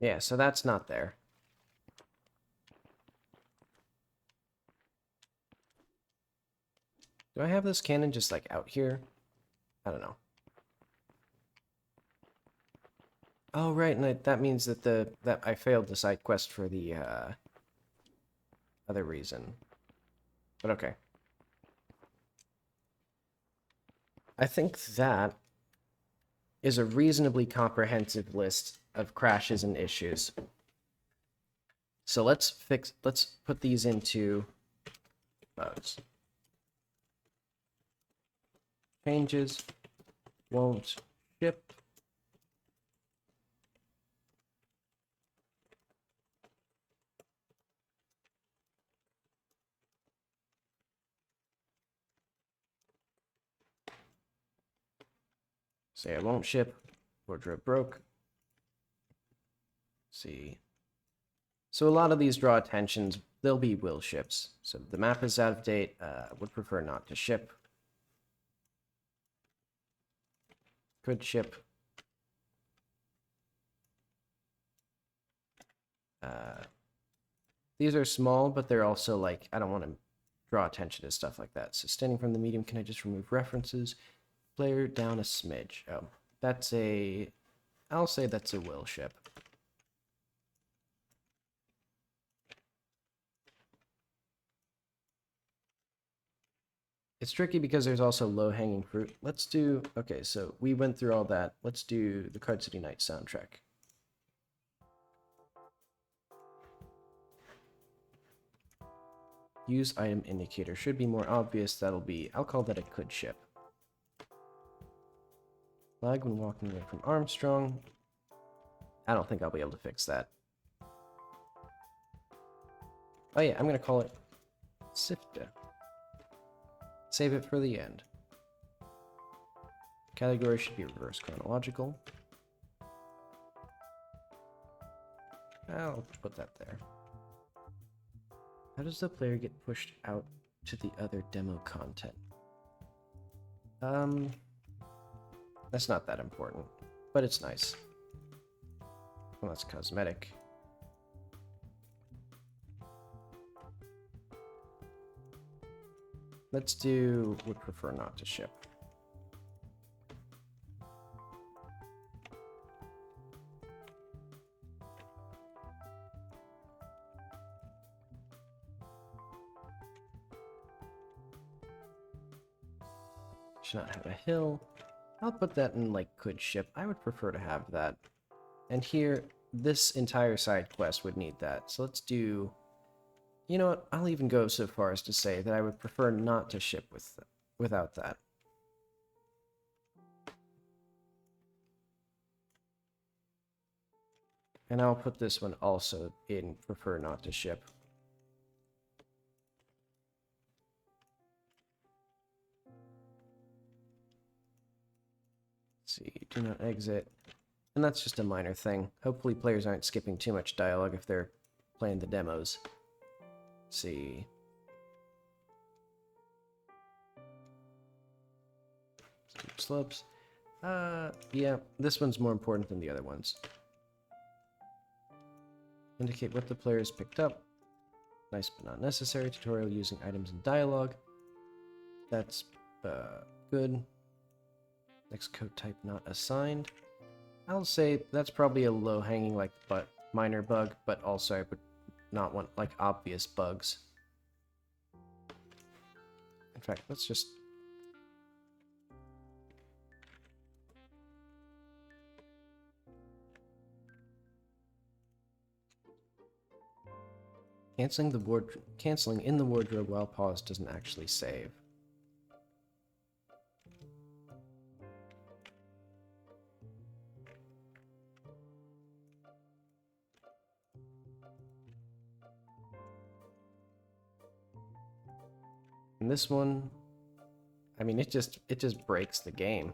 Speaker 1: Yeah, so that's not there. Do I have this cannon just like out here? I don't know. Oh, right, and that means that that I failed the side quest for the other reason. But okay. I think that is a reasonably comprehensive list of crashes and issues. So let's put these into modes. Changes won't ship. Say it won't ship. Wardrobe broke. See. So a lot of these draw attentions. They'll be will ships. So the map is out of date. Would prefer not to ship. Could ship. These are small, but they're also like, I don't want to draw attention to stuff like that. So standing from the medium, can I just remove references? Player down a smidge. Oh, that's a, I'll say that's a will ship. It's tricky because there's also low-hanging fruit. Let's do, okay, so we went through all that. Let's do the Card City Night soundtrack. Use item indicator. Should be more obvious. That'll be, I'll call that a could ship. Lag when walking away from Armstrong. I don't think I'll be able to fix that. Oh yeah, I'm going to call it Sifta. Save it for the end. Category should be reverse chronological. I'll put that there. How does the player get pushed out to the other demo content? That's not that important, but it's nice. Well, that's cosmetic. Let's do would prefer not to ship. Should not have a hill. I'll put that in like could ship. I would prefer to have that. And here, this entire side quest would need that. So let's do, you know what? I'll even go so far as to say that I would prefer not to ship without that. And I'll put this one also in prefer not to ship. Let's see, do not exit. And that's just a minor thing. Hopefully players aren't skipping too much dialogue if they're playing the demos. Let's see. Slopes. Yeah, this one's more important than the other ones. Indicate what the players picked up. Nice but not necessary. Tutorial using items and dialogue. That's good. Next code type not assigned. I'll say that's probably a low-hanging, like, but minor bug, but also I would not want, like, obvious bugs. In fact, let's just... Canceling in the wardrobe while paused doesn't actually save. And this one, I mean, it just breaks the game.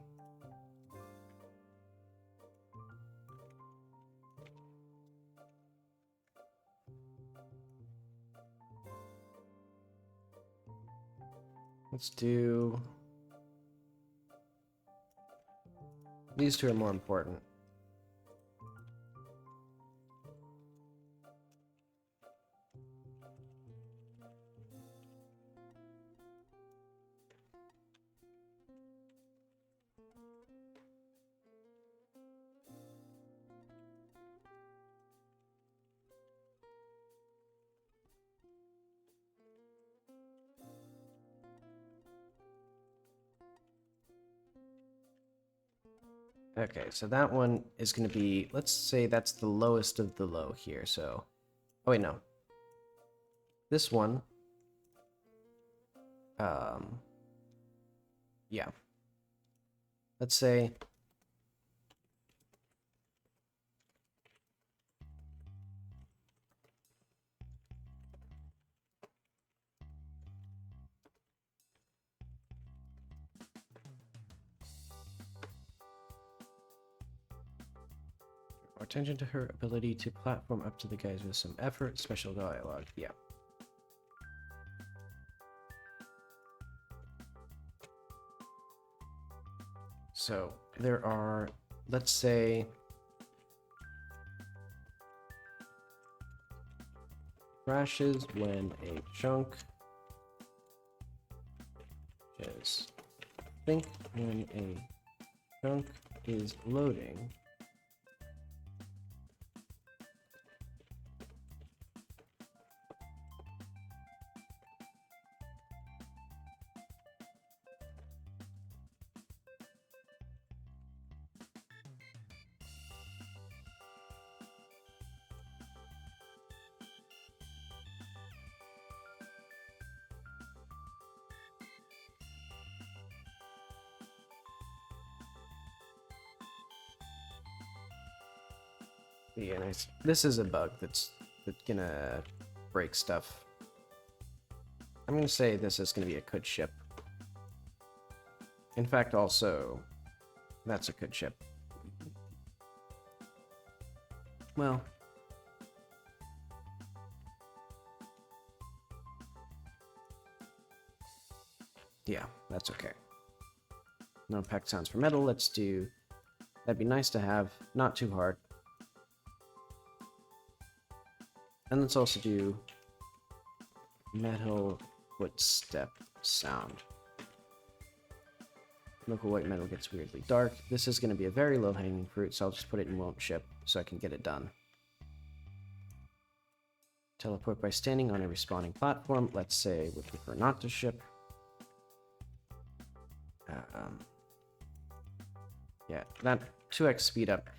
Speaker 1: Let's do... These two are more important. Okay, so that one is going to be, let's say that's the lowest of the low here, so... Oh, wait, no. This one... Yeah. Let's say... Attention to her ability to platform up to the guys with some effort, special dialogue, yeah. So, there are, let's say, crashes when a chunk is, think when a chunk is loading. Yeah, nice. This is a bug that's gonna break stuff. I'm gonna say this is gonna be a could ship. In fact, also, that's a could ship. Well, yeah, that's okay. No packed sounds for metal. Let's do. That'd be nice to have. Not too hard. And let's also do metal footstep sound. Local white metal gets weirdly dark. This is going to be a very low-hanging fruit, so I'll just put it in won't ship so I can get it done. Teleport by standing on a respawning platform. Let's say would prefer not to ship. Yeah, that 2x speed up.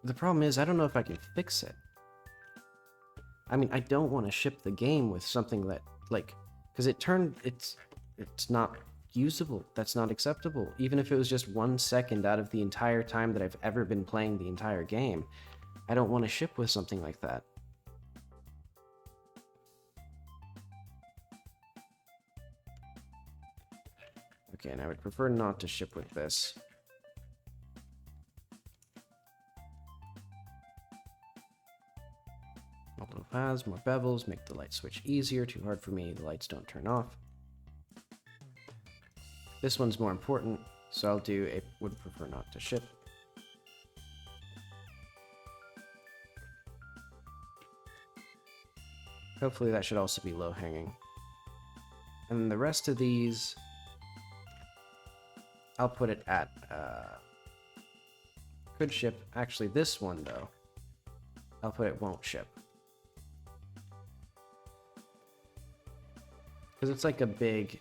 Speaker 1: The problem is I don't know if I can fix it. I mean, I don't want to ship the game with something that, like, because it's not usable. That's not acceptable. Even if it was just 1 second out of the entire time that I've ever been playing the entire game. I don't want to ship with something like that. Okay, and I would prefer not to ship with this. Multiple paths, more bevels, make the light switch easier. Too hard for me, the lights don't turn off. This one's more important, so I'll do a would prefer not to ship. Hopefully that should also be low hanging. And the rest of these, I'll put it at, could ship. Actually, this one though, I'll put it won't ship. Because it's like a big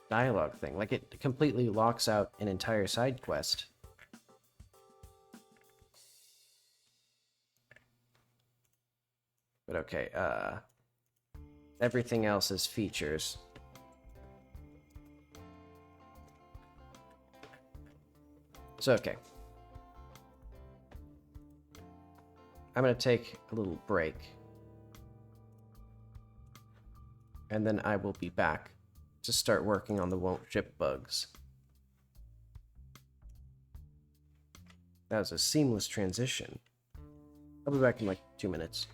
Speaker 1: dialogue thing. Like, it completely locks out an entire side quest. But okay, everything else is features. So, okay. I'm gonna take a little break. And then I will be back to start working on the won't ship bugs. That was a seamless transition. I'll be back in like 2 minutes.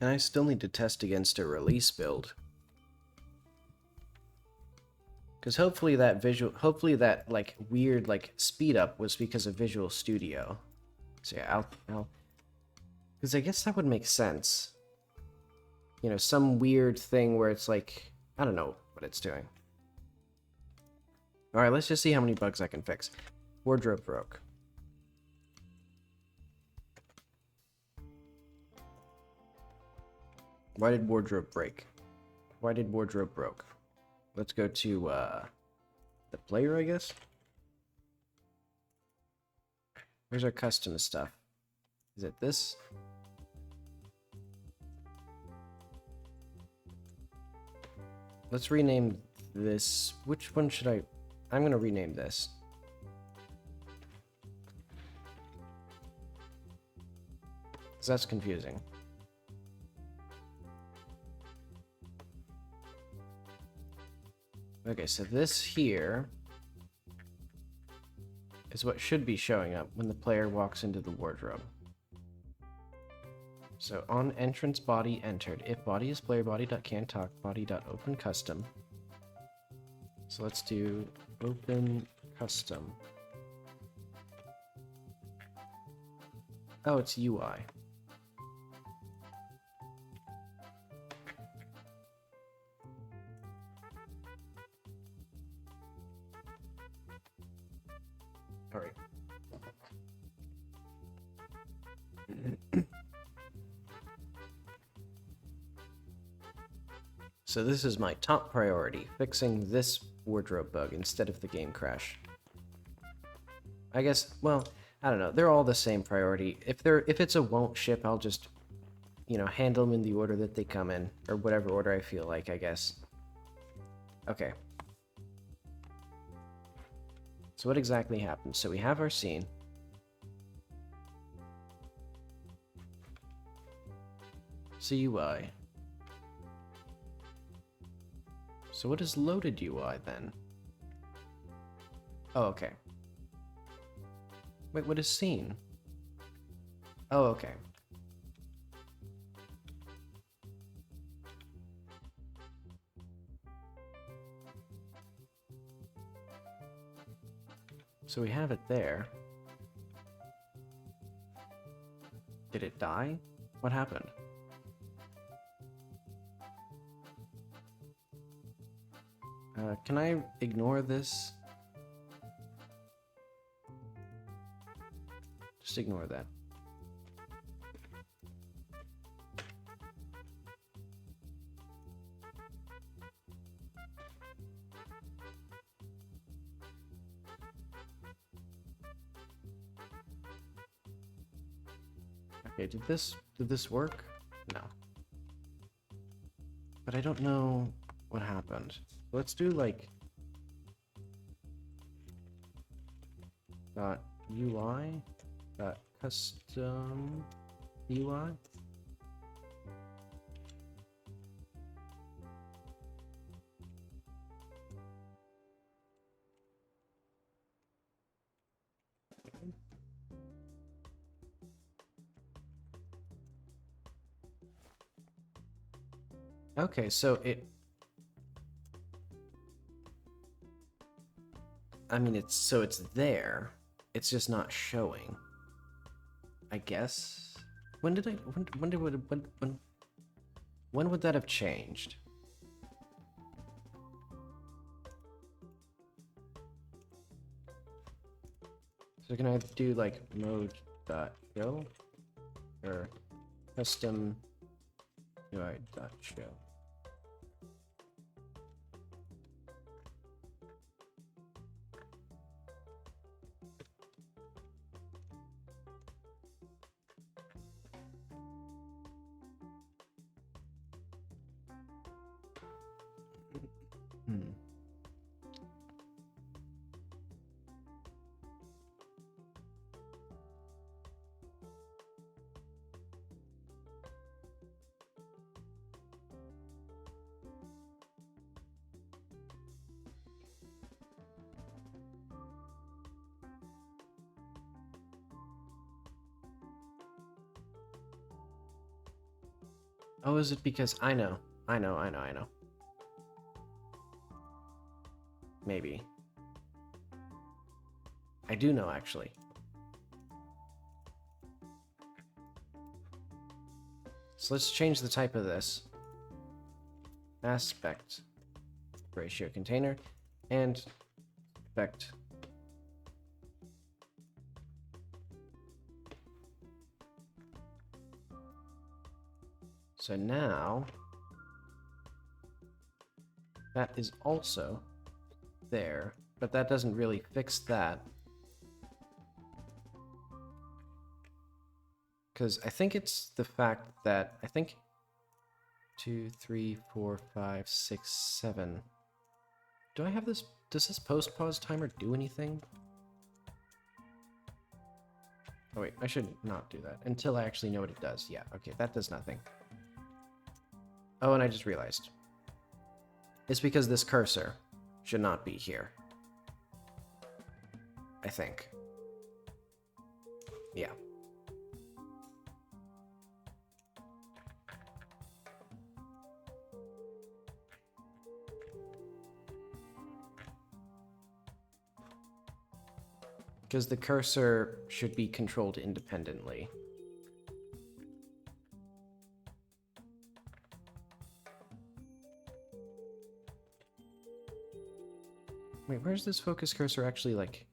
Speaker 1: And I still need to test against a release build. Because hopefully that like weird like speed up was because of Visual Studio. So yeah, I'll because I guess that would make sense. You know, some weird thing where it's like, I don't know what it's doing. Alright, let's just see how many bugs I can fix. Wardrobe broke. Why did wardrobe break? Why did wardrobe broke? Let's go to the player, I guess. Where's our custom stuff? Is it this? Let's rename this. Which one should I? I'm gonna rename this. Because that's confusing. Okay, so this here is what should be showing up when the player walks into the wardrobe. So on entrance body entered, if body is player body.can talk body.open custom. So let's do open custom. Oh, it's UI. All right. So this is my top priority, fixing this wardrobe bug instead of the game crash. I guess, well, I don't know. They're all the same priority. If it's a won't ship, I'll just, you know, handle them in the order that they come in, or whatever order I feel like, I guess. Okay. So what exactly happened? So we have our scene. CUI. So what is loaded UI then? Oh, okay. Wait, what is scene? Oh, okay. So we have it there. Did it die? What happened? Can I ignore this? Just ignore that. Okay, did this work? No. But I don't know what happened. Let's do like .ui .custom UI. Okay, so it, I mean, it's there. It's just not showing. I guess. When would that have changed? So can I do like mode.show or custom UI.show? Oh, is it because I know. Maybe. I do know, actually. So let's change the type of this. Aspect ratio container and aspect. So now that is also there, but that doesn't really fix that. Because I think it's the fact that, I think 2, 3, 4, 5, 6, 7. Do I have this? Does this post-pause timer do anything? Oh wait, I should not do that until I actually know what it does. Yeah, okay, that does nothing. Oh, and I just realized. It's because this cursor should not be here. I think. Yeah. Because the cursor should be controlled independently. Wait, where's this focus cursor actually, like...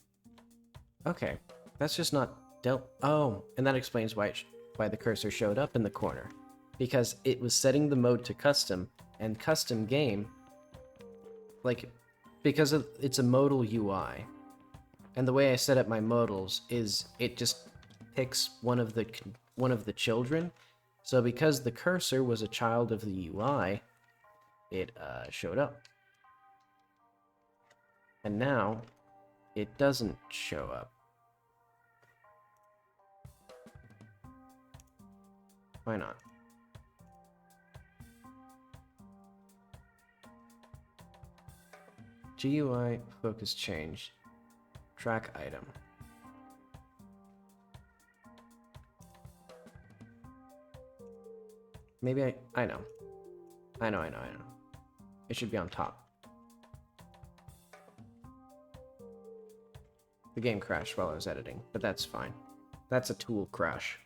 Speaker 1: Okay, that's just not dealt... Oh, and that explains why the cursor showed up in the corner. Because it was setting the mode to custom, And custom game, like, because it's a modal UI, and the way I set up my modals is it just picks one of the children. So because the cursor was a child of the UI, it showed up. And now it doesn't show up. Why not? GUI focus change. Track item. Maybe I know. I know. It should be on top. The game crashed while I was editing, but that's fine. That's a tool crash.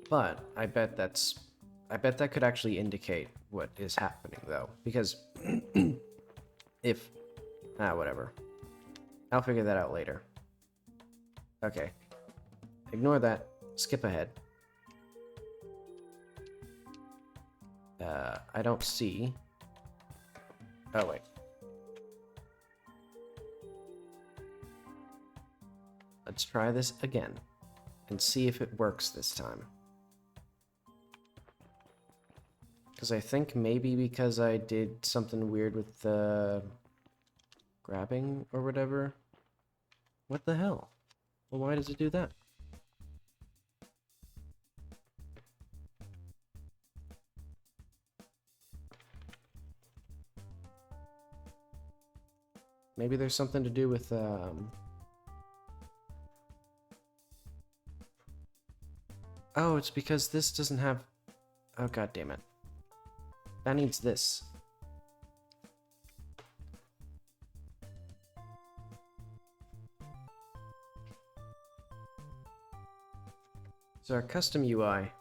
Speaker 1: But I bet that could actually indicate what is happening though, because if whatever. I'll figure that out later. Okay. Ignore that. Skip ahead. I don't see. Oh, wait. Let's try this again and see if it works this time. Because I think maybe because I did something weird with the grabbing or whatever. What the hell? Well, why does it do that? Maybe there's something to do with, Oh, it's because this doesn't have... Oh, god damn it. That needs this. So our custom UI...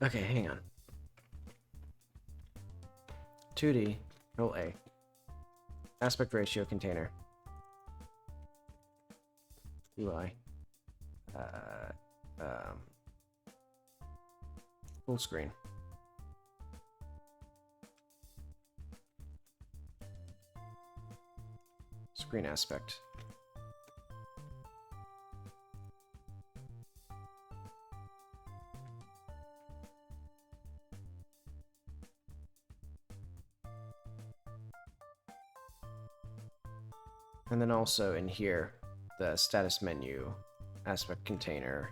Speaker 1: Okay, hang on. 2D, roll A. Aspect ratio container. UI. Full screen. Screen aspect. And then also in here, the status menu, aspect container,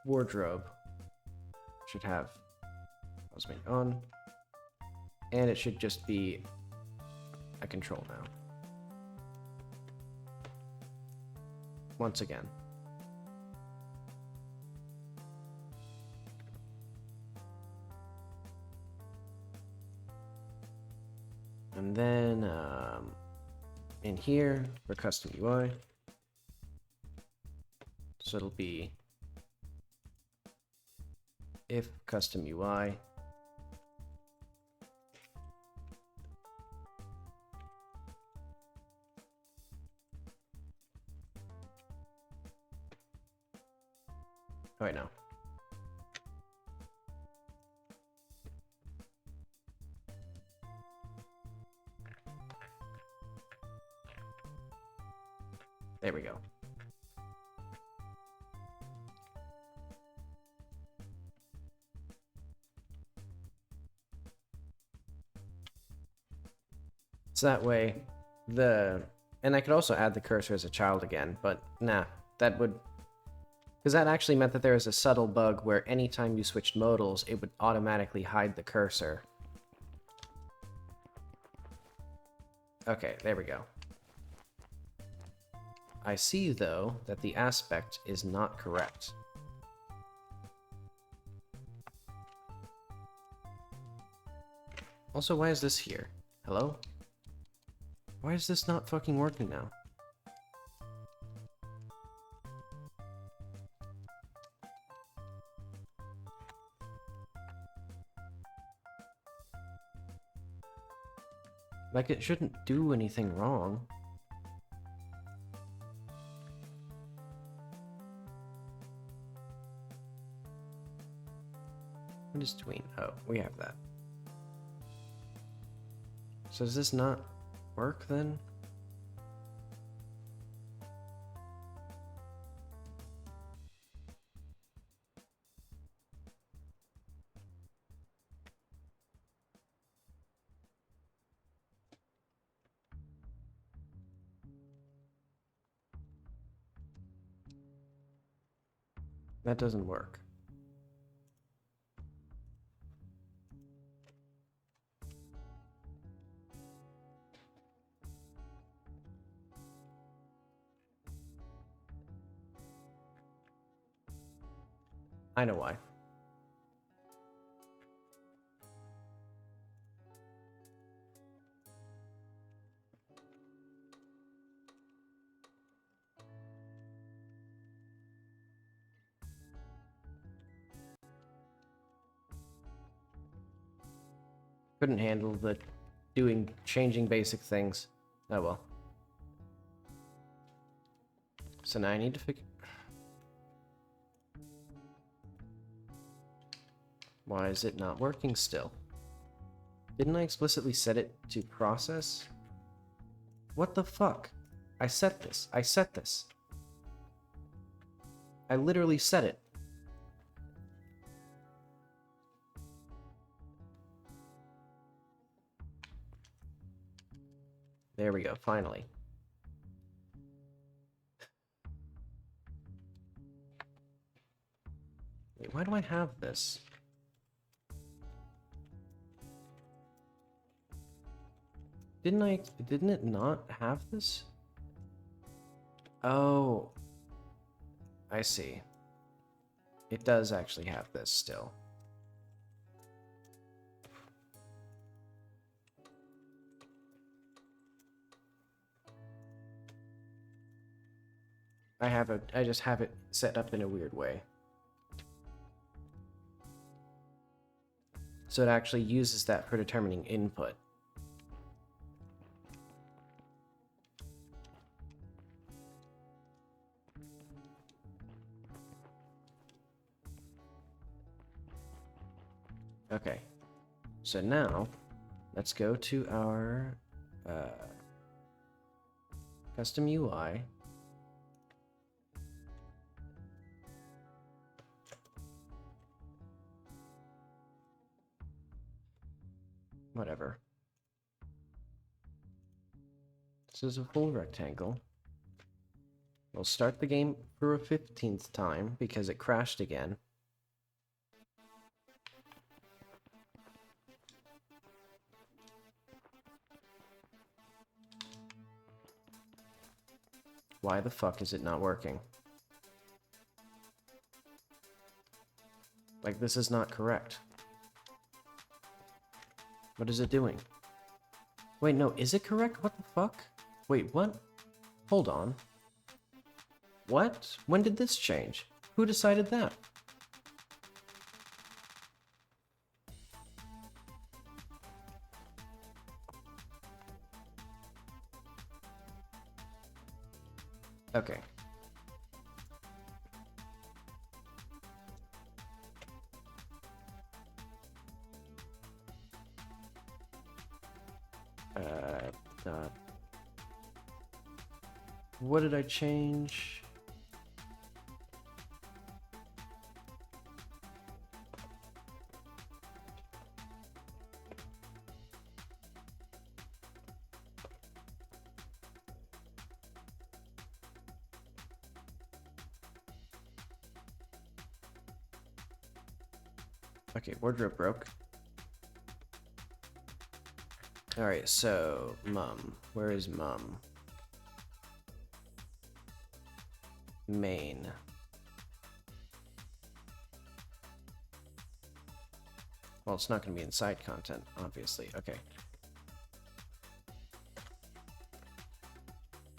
Speaker 1: wardrobe should have pause menu on, and it should just be a control now. Once again. And then in here for custom UI, so it'll be if custom UI oh wait, no. There we go. So that way, and I could also add the cursor as a child again, but nah, that would, because that actually meant that there was a subtle bug where anytime you switched modals, it would automatically hide the cursor. Okay, there we go. I see, though, that the aspect is not correct. Also, why is this here? Hello? Why is this not fucking working now? Like, it shouldn't do anything wrong. What is tween? Oh, we have that. So does this not work then? That doesn't work. I know why. Couldn't handle the changing basic things. Oh well. So now I need to figure... Why is it not working still? Didn't I explicitly set it to process? What the fuck? I set this. I set this. I literally set it. There we go, finally. Wait, why do I have this? Didn't it not have this? Oh. I see. It does actually have this still. I just have it set up in a weird way. So it actually uses that for determining input. Okay, so now let's go to our custom UI. Whatever. This is a full rectangle. We'll start the game for a 15th time because it crashed again. Why the fuck is it not working? Like, this is not correct. What is it doing? Wait, no, is it correct? What the fuck? Wait, what? Hold on. What? When did this change? Who decided that? Okay. What did I change? Okay, wardrobe broke. Alright, so, mum. Where is mum? Main. Well, it's not going to be inside content, obviously. Okay.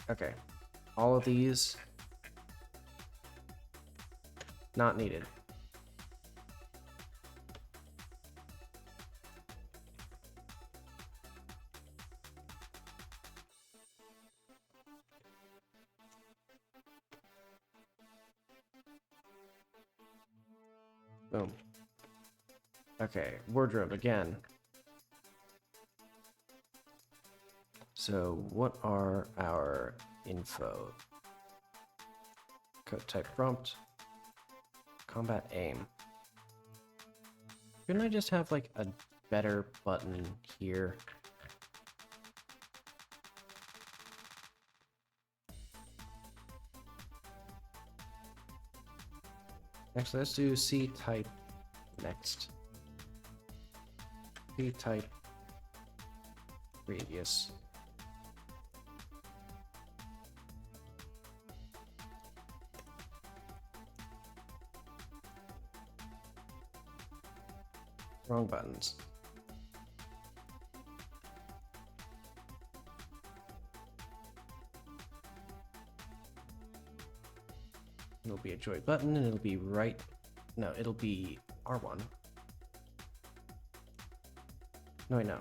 Speaker 1: Okay. All of these... not needed. Boom. Okay, wardrobe again. So what are our info? Code type prompt. Combat aim. Couldn't I just have like a better button here? Actually, let's do C type next. C type previous. Wrong buttons. It'll be a joy button, and it'll be right. No, it'll be R1. No, I know.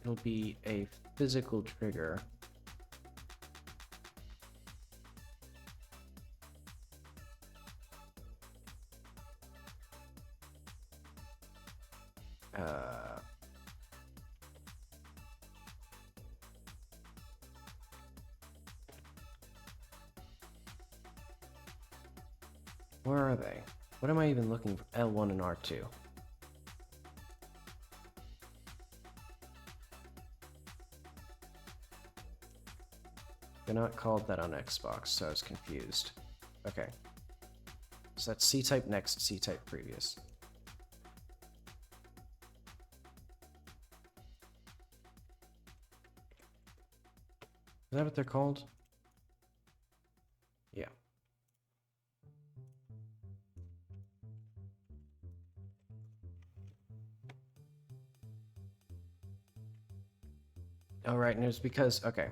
Speaker 1: It'll be a physical trigger. Where are they? What am I even looking for? L1 and R2. They're not called that on Xbox, so I was confused. Okay. So that's C-type next, C-type previous. Is that what they're called? Yeah. Oh, right, and it was because, okay.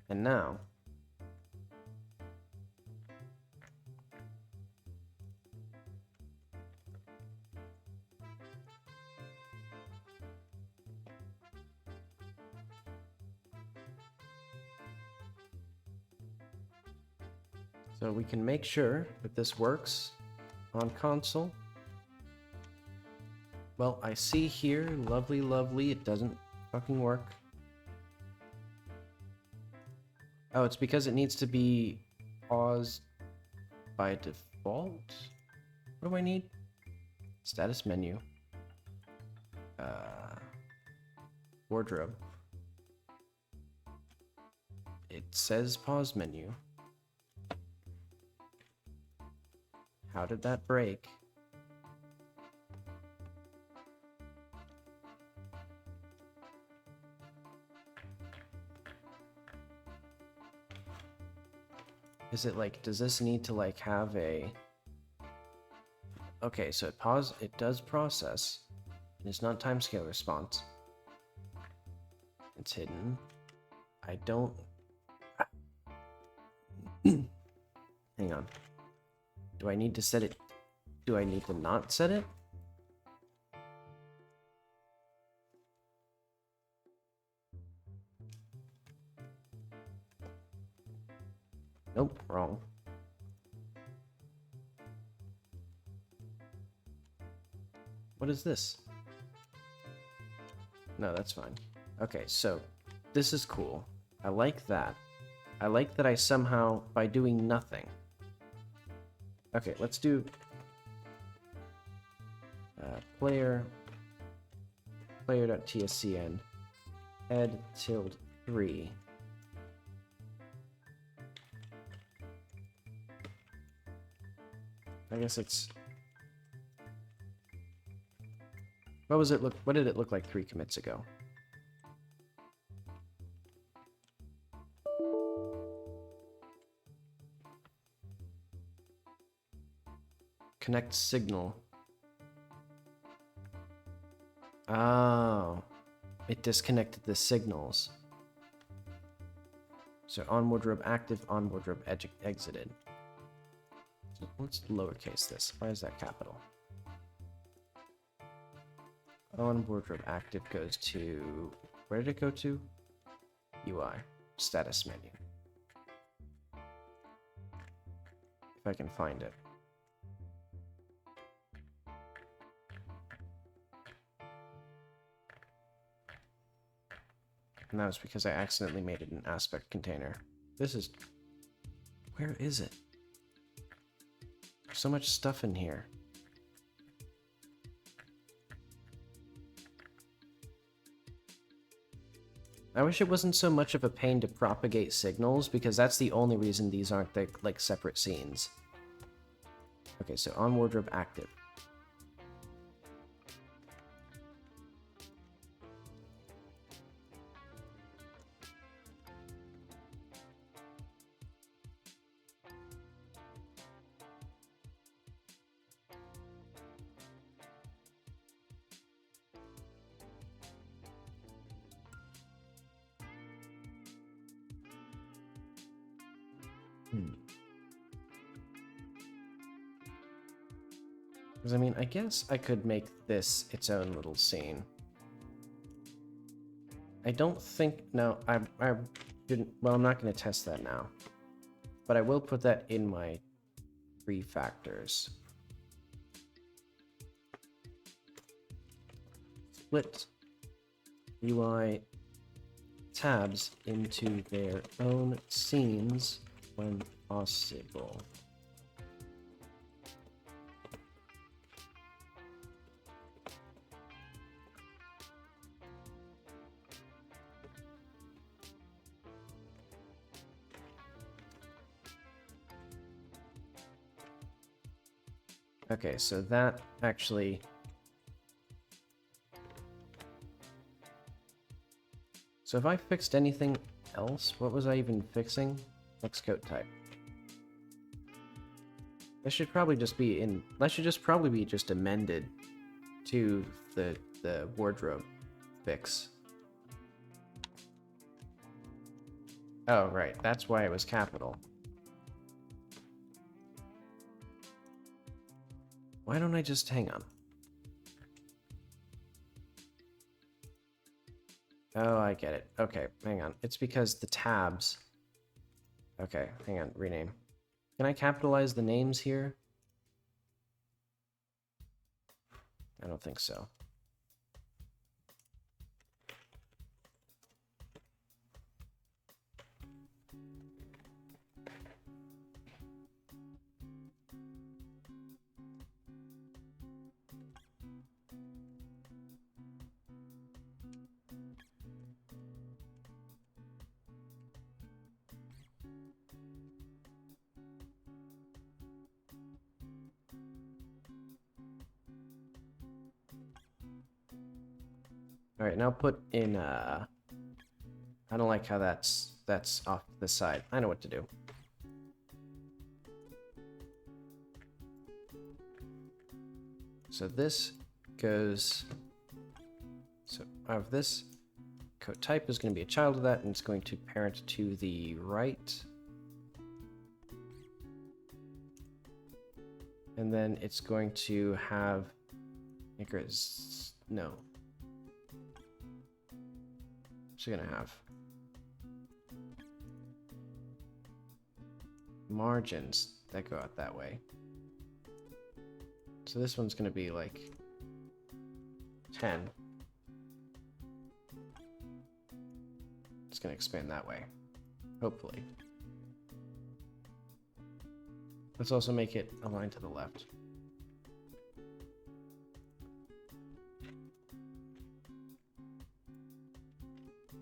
Speaker 1: And now, so we can make sure that this works on console. Well, I see here, lovely, lovely, it doesn't fucking work. Oh, it's because it needs to be paused by default? What do I need? Status menu. Wardrobe. It says pause menu. How did that break? Is it like, does this need to like have a... Okay, so it does process. It's not timescale response. It's hidden. I don't... Hang on. Do I need to set it? Do I need to not set it? Nope, wrong. What is this? No, that's fine. Okay, so this is cool. I like that. I like that I somehow, by doing nothing. Okay, let's do player.tscn head tilde 3. I guess it's... What did it look like 3 commits ago? Connect signal. Oh, it disconnected the signals. So on wardrobe active, on wardrobe exited. So let's lowercase this. Why is that capital? On wardrobe active goes to... Where did it go to? UI. Status menu. If I can find it. And that was because I accidentally made it an aspect container. This is... Where is it? There's so much stuff in here. I wish it wasn't so much of a pain to propagate signals, because that's the only reason these aren't like separate scenes. Okay, so on wardrobe active. Because, I mean, I guess I could make this its own little scene. I don't think... No, I didn't... Well, I'm not going to test that now. But I will put that in my refactors. Split UI tabs into their own scenes when possible. Okay, so that actually... So if I fixed anything else, what was I even fixing? Xcode type. This should probably just be in... That should just probably be just amended to the wardrobe fix. Oh, right. That's why it was capital. Why don't I just... Hang on. Oh, I get it. Okay, hang on. It's because the tabs... Okay, hang on. Rename. Can I capitalize the names here? I don't think so. All right, now put in, I don't like how that's off to the side. I know what to do. So this goes, so out of this, code type is going to be a child of that, and it's going to parent to the right. And then it's going to have, no. It's going to have margins that go out that way. So this one's going to be like 10. It's going to expand that way, hopefully. Let's also make it align to the left.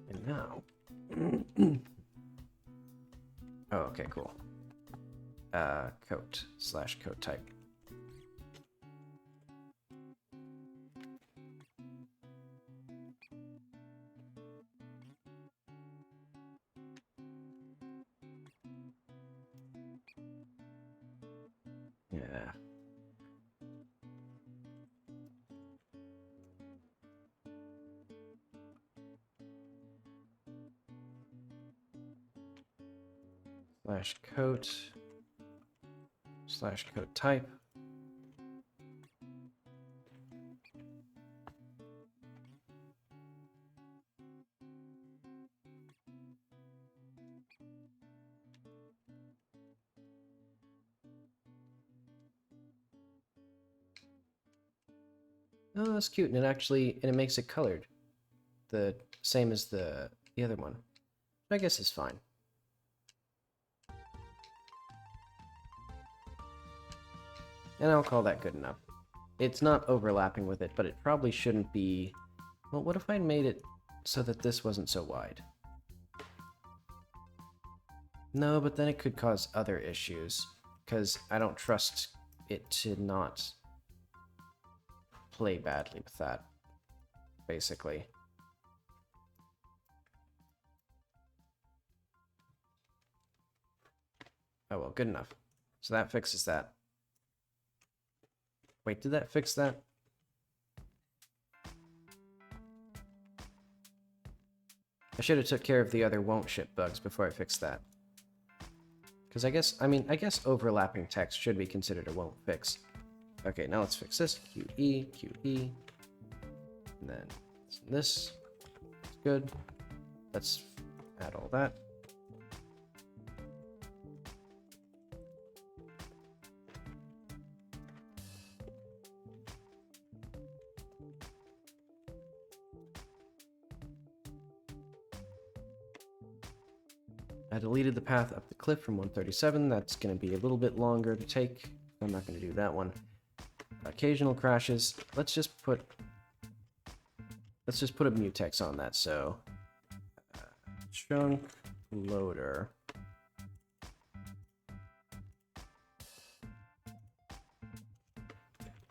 Speaker 1: And now... Oh, okay, cool. Coat / code type. Yeah. /coat / code type. Oh, that's cute, and it makes it colored. The same as the other one. I guess it's fine. And I'll call that good enough. It's not overlapping with it, but it probably shouldn't be... Well, what if I made it so that this wasn't so wide? No, but then it could cause other issues, because I don't trust it to not play badly with that, basically. Oh well, good enough. So that fixes that. Wait, did that fix that? I should have took care of the other won't ship bugs before I fixed that. Because I guess overlapping text should be considered a won't fix. Okay, now let's fix this. QE, QE. And then this. It's good. Let's add all that. I deleted the path up the cliff from 137. That's going to be a little bit longer to take. I'm not going to do that one. Occasional crashes. Let's just put a mutex on that. So chunk loader.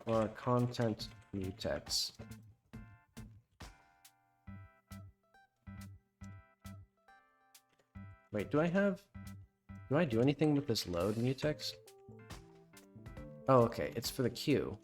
Speaker 1: Or content mutex. Wait, do I do anything with this load mutex? Oh, okay, it's for the queue.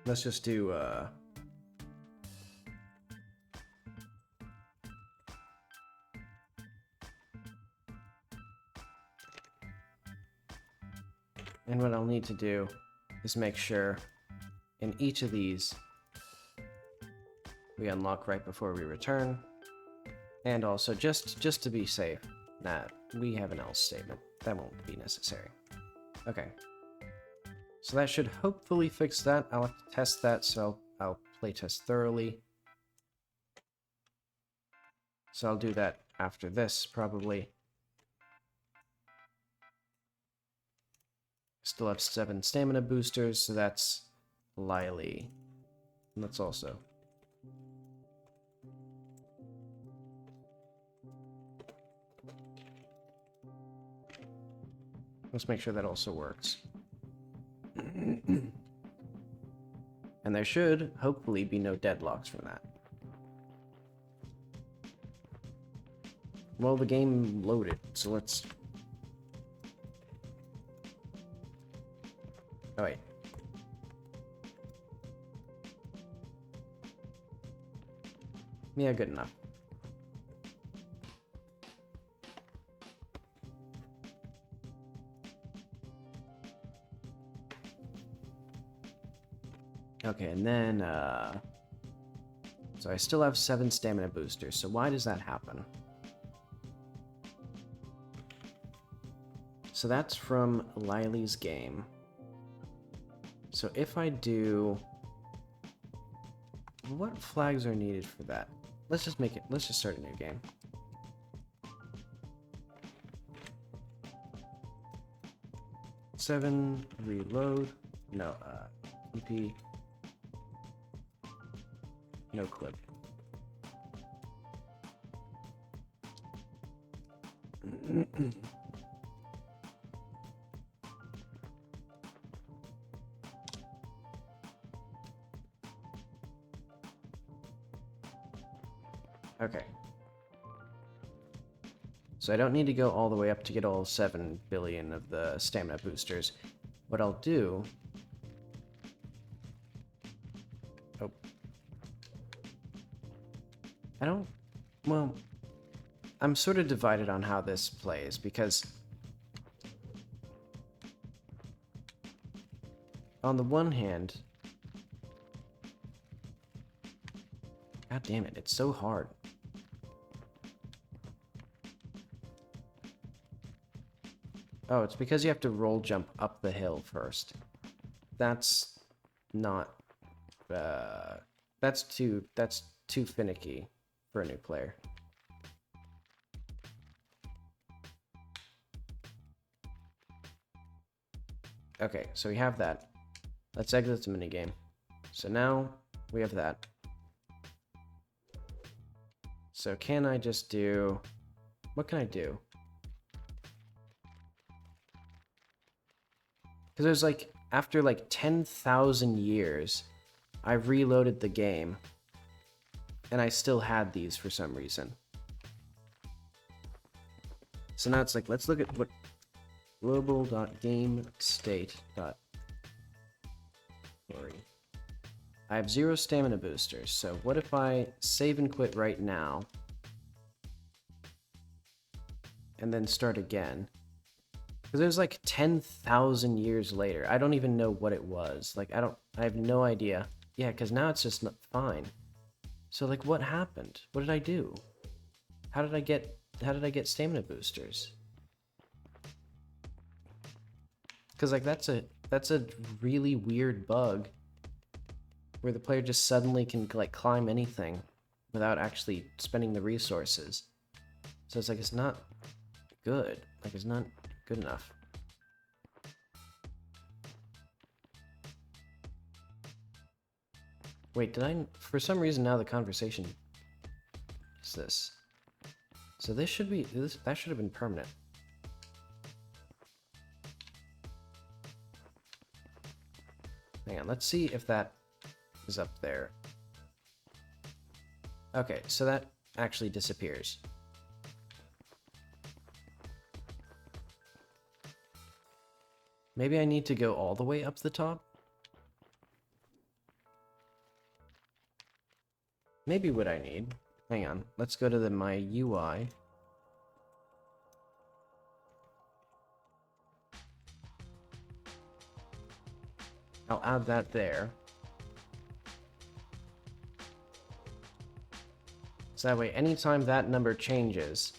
Speaker 1: Let's just do, and what I'll need to do is make sure in each of these we unlock right before we return. And also, just to be safe, that we have an else statement. That won't be necessary. Okay. So that should hopefully fix that. I'll have to test that, so I'll playtest thoroughly. So I'll do that after this, probably. Still have 7 stamina boosters, so that's Lily. And that's also... Let's make sure that also works. And there should, hopefully, be no deadlocks from that. Well, the game loaded, so let's... Oh, wait. Yeah, good enough. Okay, and then, so I still have 7 stamina boosters, so why does that happen? So that's from Lily's game. So if I do... What flags are needed for that? Let's just start a new game. Seven, reload. No, EP. No clip. Okay. So I don't need to go all the way up to get all 7 billion of the stamina boosters. What I'll do... Oh. I don't... Well, I'm sort of divided on how this plays, because on the one hand, god damn it, it's so hard. Oh, it's because you have to roll jump up the hill first. That's not, that's too finicky for a new player. Okay, so we have that. Let's exit the minigame. So now we have that. So can I just do... What can I do? Because there's like, after like 10,000 years, I reloaded the game, and I still had these for some reason. So now it's like, let's look at what global.gamestate.story. I have 0 stamina boosters, so what if I save and quit right now, and then start again? Because it was like 10,000 years later. I don't even know what it was. Like, I have no idea. Yeah, because now it's just not fine. So, like, what happened? What did I do? How did I get stamina boosters? Because, like, that's a really weird bug where the player just suddenly can, like, climb anything without actually spending the resources. So it's like, it's not good. Like, it's not good enough. Wait, did I... For some reason now the conversation is this. So this should be... that should have been permanent. Hang on, let's see if that is up there. Okay, so that actually disappears. Maybe I need to go all the way up the top? Maybe what I need. Hang on, let's go to my UI. I'll add that there. So that way, anytime that number changes,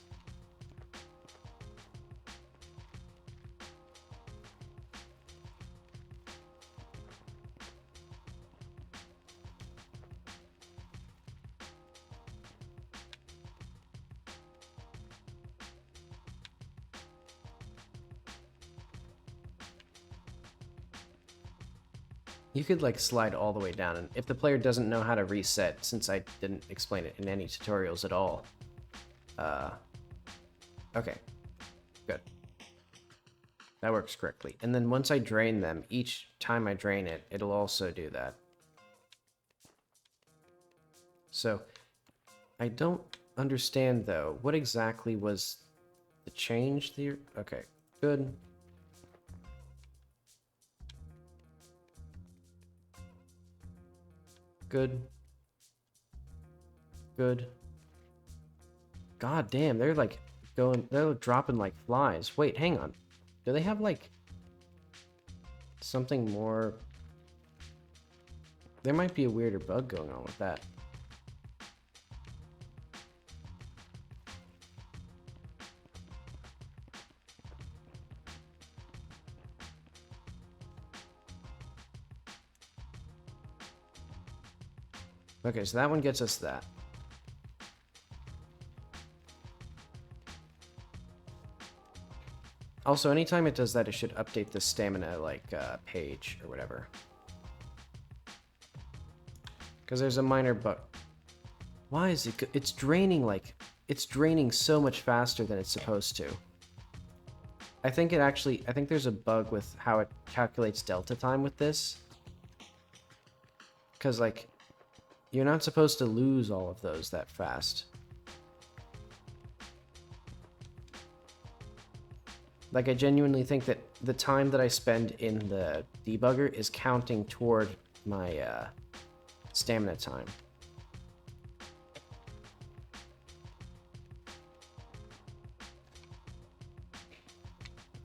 Speaker 1: you could like slide all the way down, and if the player doesn't know how to reset, since I didn't explain it in any tutorials at all, okay, good. That works correctly. And then once I drain them, each time I drain it, it'll also do that. So, I don't understand though, what exactly was the change there? Okay, good. Good. Good. God damn, they're like they're dropping like flies. Wait, hang on. Do they have like something more? There might be a weirder bug going on with that. Okay, so that one gets us that. Also, anytime it does that, it should update the stamina, like, page or whatever. Because there's a minor bug. Why is it... It's draining, like... It's draining so much faster than it's supposed to. I think there's a bug with how it calculates delta time with this. Because, like... You're not supposed to lose all of those that fast. Like, I genuinely think that the time that I spend in the debugger is counting toward my stamina time.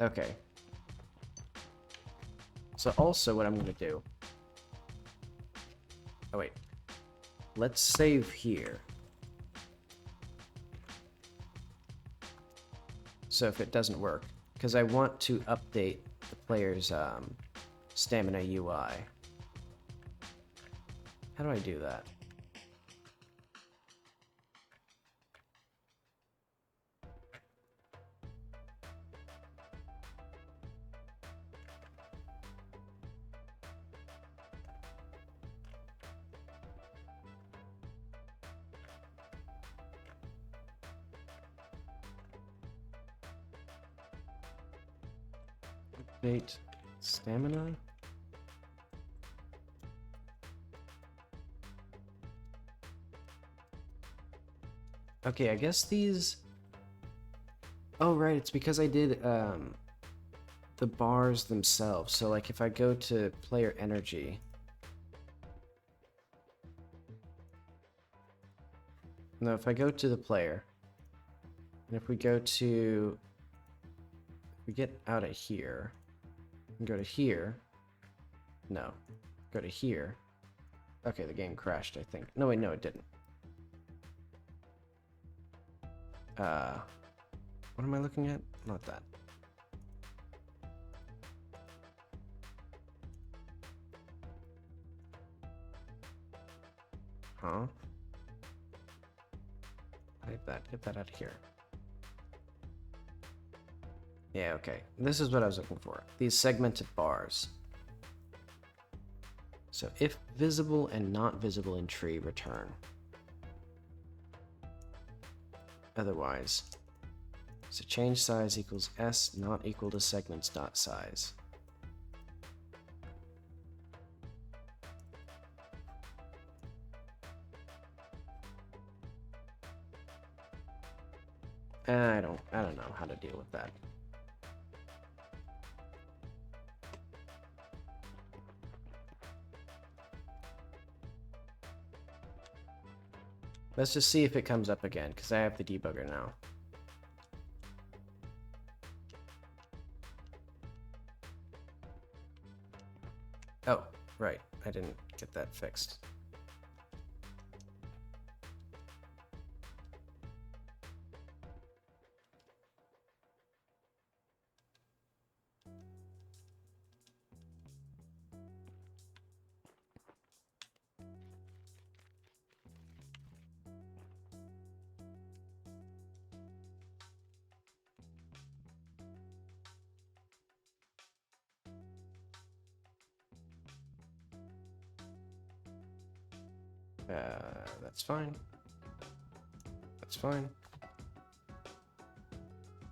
Speaker 1: Okay. So also what I'm going to do... Oh, wait. Let's save here. So if it doesn't work, because I want to update the player's stamina UI. How do I do that? Update stamina. Okay, I guess these... Oh, right, it's because I did the bars themselves. So, like, if I go to player energy... No, if I go to the player, and if we go to... If we get out of here, and go to here... No, go to here. Okay, the game crashed, I think. No, wait, no, it didn't. What am I looking at? Not that. Huh? Get that out of here. Yeah, okay. This is what I was looking for. These segmented bars. So if visible and not visible in tree, return. Otherwise, so change size equals s not equal to segments dot size. I don't know how to deal with that. Let's just see if it comes up again, because I have the debugger now. Oh, right. I didn't get that fixed. That's fine. That's fine.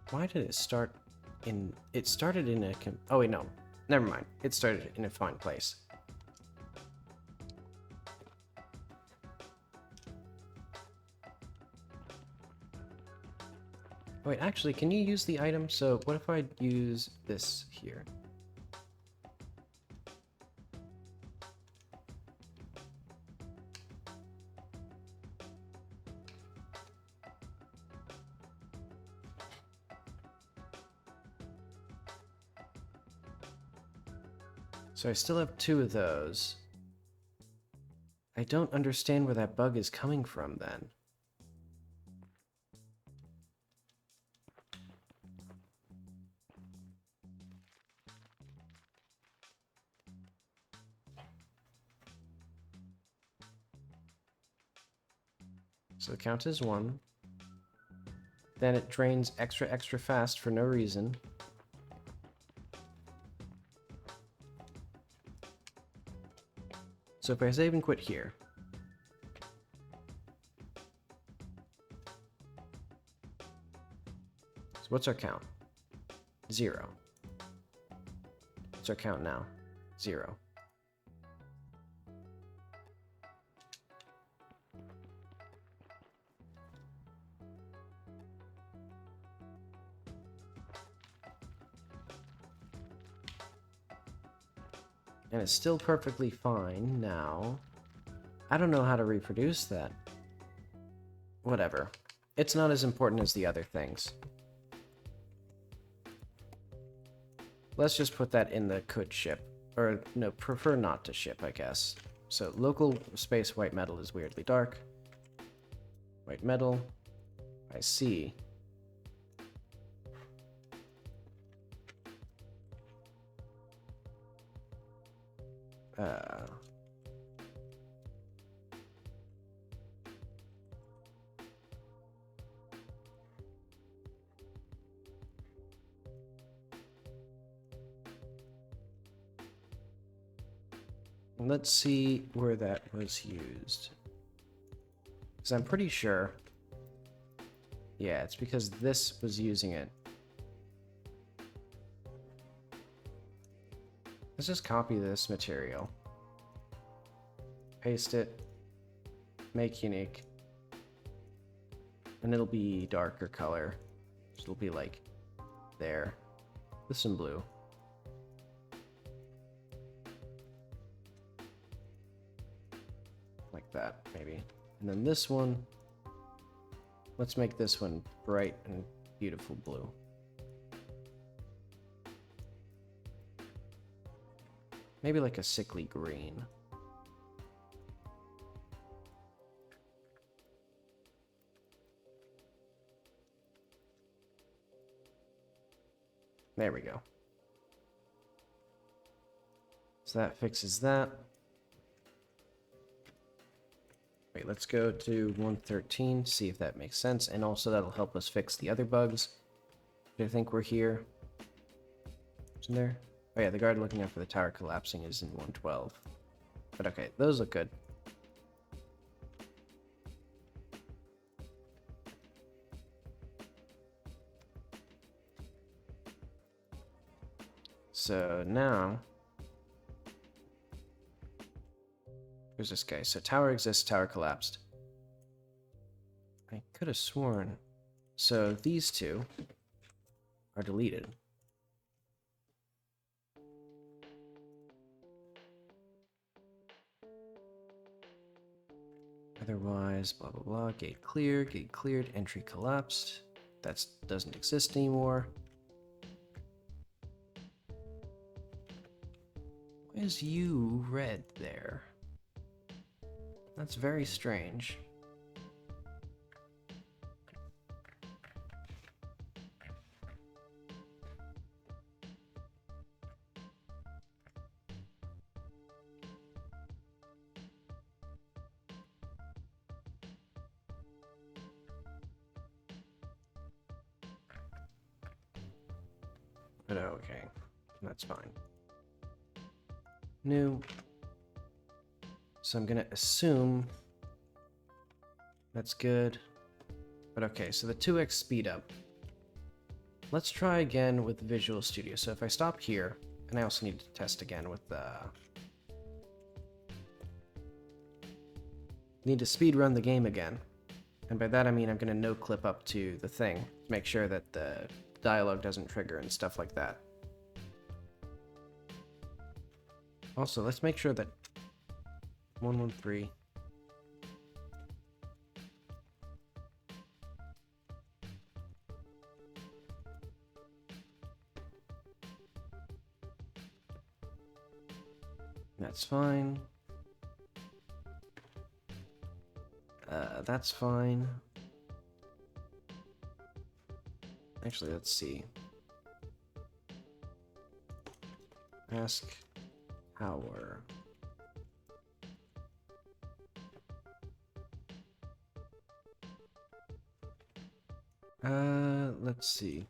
Speaker 1: Why did it start in... It started in a... Oh, wait, no. Never mind. It started in a fine place. Wait, actually, can you use the item? So what if I use this here? So I still have 2 of those. I don't understand where that bug is coming from then. So the count is 1. Then it drains extra fast for no reason. So if I save and quit here, so what's our count? 0. What's our count now? 0. And it's still perfectly fine now. I don't know how to reproduce that. Whatever. It's not as important as the other things. Let's just put that in the could ship. or no, prefer not to ship, I guess. So local space white metal is weirdly dark. White metal, I see. Let's see where that was used. Because I'm pretty sure. Yeah, it's because this was using it. Let's just copy this material. Paste it. Make unique. And it'll be darker color. So it'll be like there. With some blue. Like that, maybe. And then this one, let's make this one bright and beautiful blue. Maybe like a sickly green. There we go. So that fixes that. Wait, let's go to 113, see if that makes sense, and also that'll help us fix the other bugs. I think we're here. Isn't there? Oh yeah, the guard looking out for the tower collapsing is in 112. But okay, those look good. So now, where's this guy? So tower exists, tower collapsed. I could have sworn. So these two are deleted. Otherwise, blah blah blah. Gate cleared, entry collapsed. That doesn't exist anymore. Why is U red there? That's very strange. But okay, that's fine. New. So I'm gonna assume that's good. But okay, so the 2x speed up. Let's try again with Visual Studio. So if I stop here, and I also need to test again with the... Need to speed run the game again. And by that I mean I'm gonna no clip up to the thing to make sure that the dialogue doesn't trigger and stuff like that. Also, let's make sure that 113. That's fine. That's fine. Actually, let's see. Ask power. Let's see.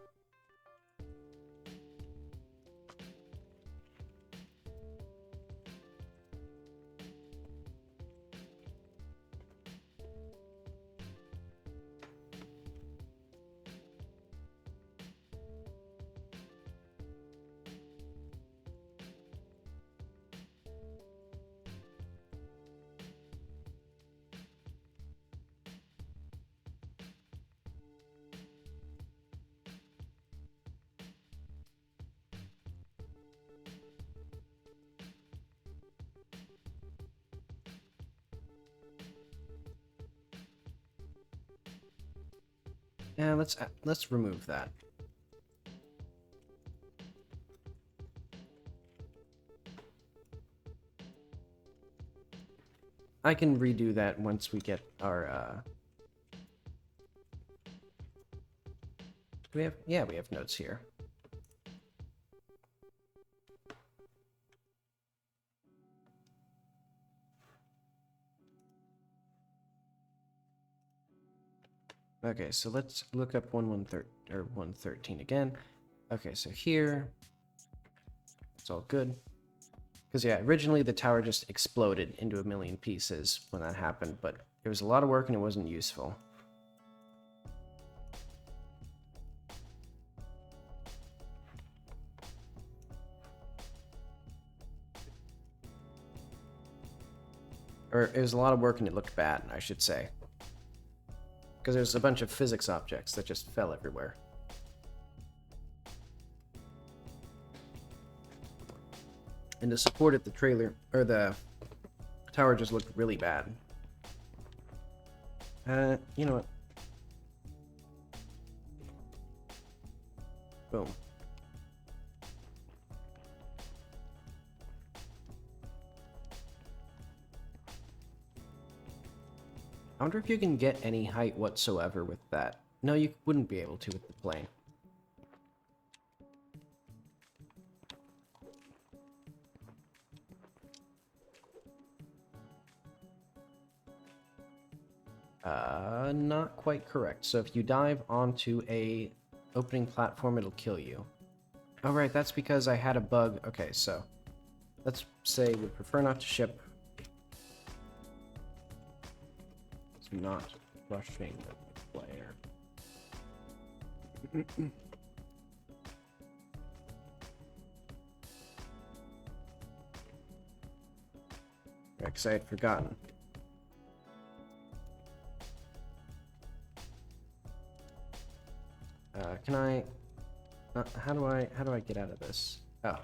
Speaker 1: Yeah, let's remove that. I can redo that once we get our, do we have, yeah, we have notes here. Okay, so let's look up 113 again. Okay, so here, it's all good. Because, yeah, originally the tower just exploded into a million pieces when that happened, but it was a lot of work and it wasn't useful. Or it was a lot of work and it looked bad, I should say. Because there's a bunch of physics objects that just fell everywhere. And to support it, the trailer, or the tower just looked really bad. You know what? Boom. I wonder if you can get any height whatsoever with that. No, you wouldn't be able to with the plane. Not quite correct. So if you dive onto a opening platform, it'll kill you. Oh, right, that's because I had a bug. Okay, so let's say we prefer not to ship. It's not rushing the player. Because I had forgotten. Can I? How do I get out of this? Oh.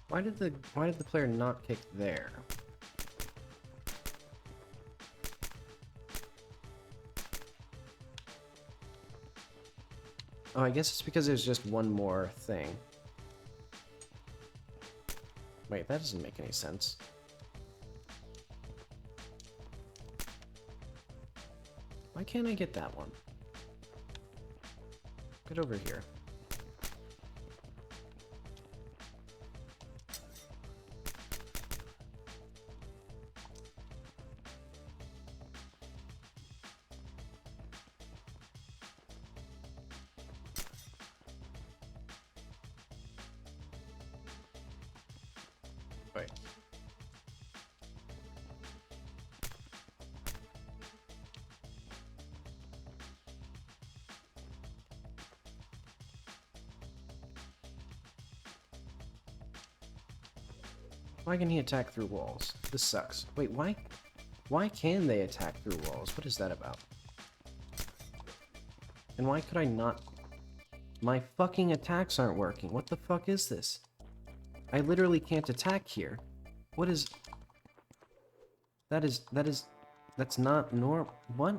Speaker 1: Why did the player not kick there? Oh, I guess it's because there's just one more thing. Wait, that doesn't make any sense. Why can't I get that one? Get over here. Wait. Why can he attack through walls? This sucks. Wait, why can they attack through walls? What is that about? And why could I not? My fucking attacks aren't working. What the fuck is this? I literally can't attack here. What is... That's not normal. What?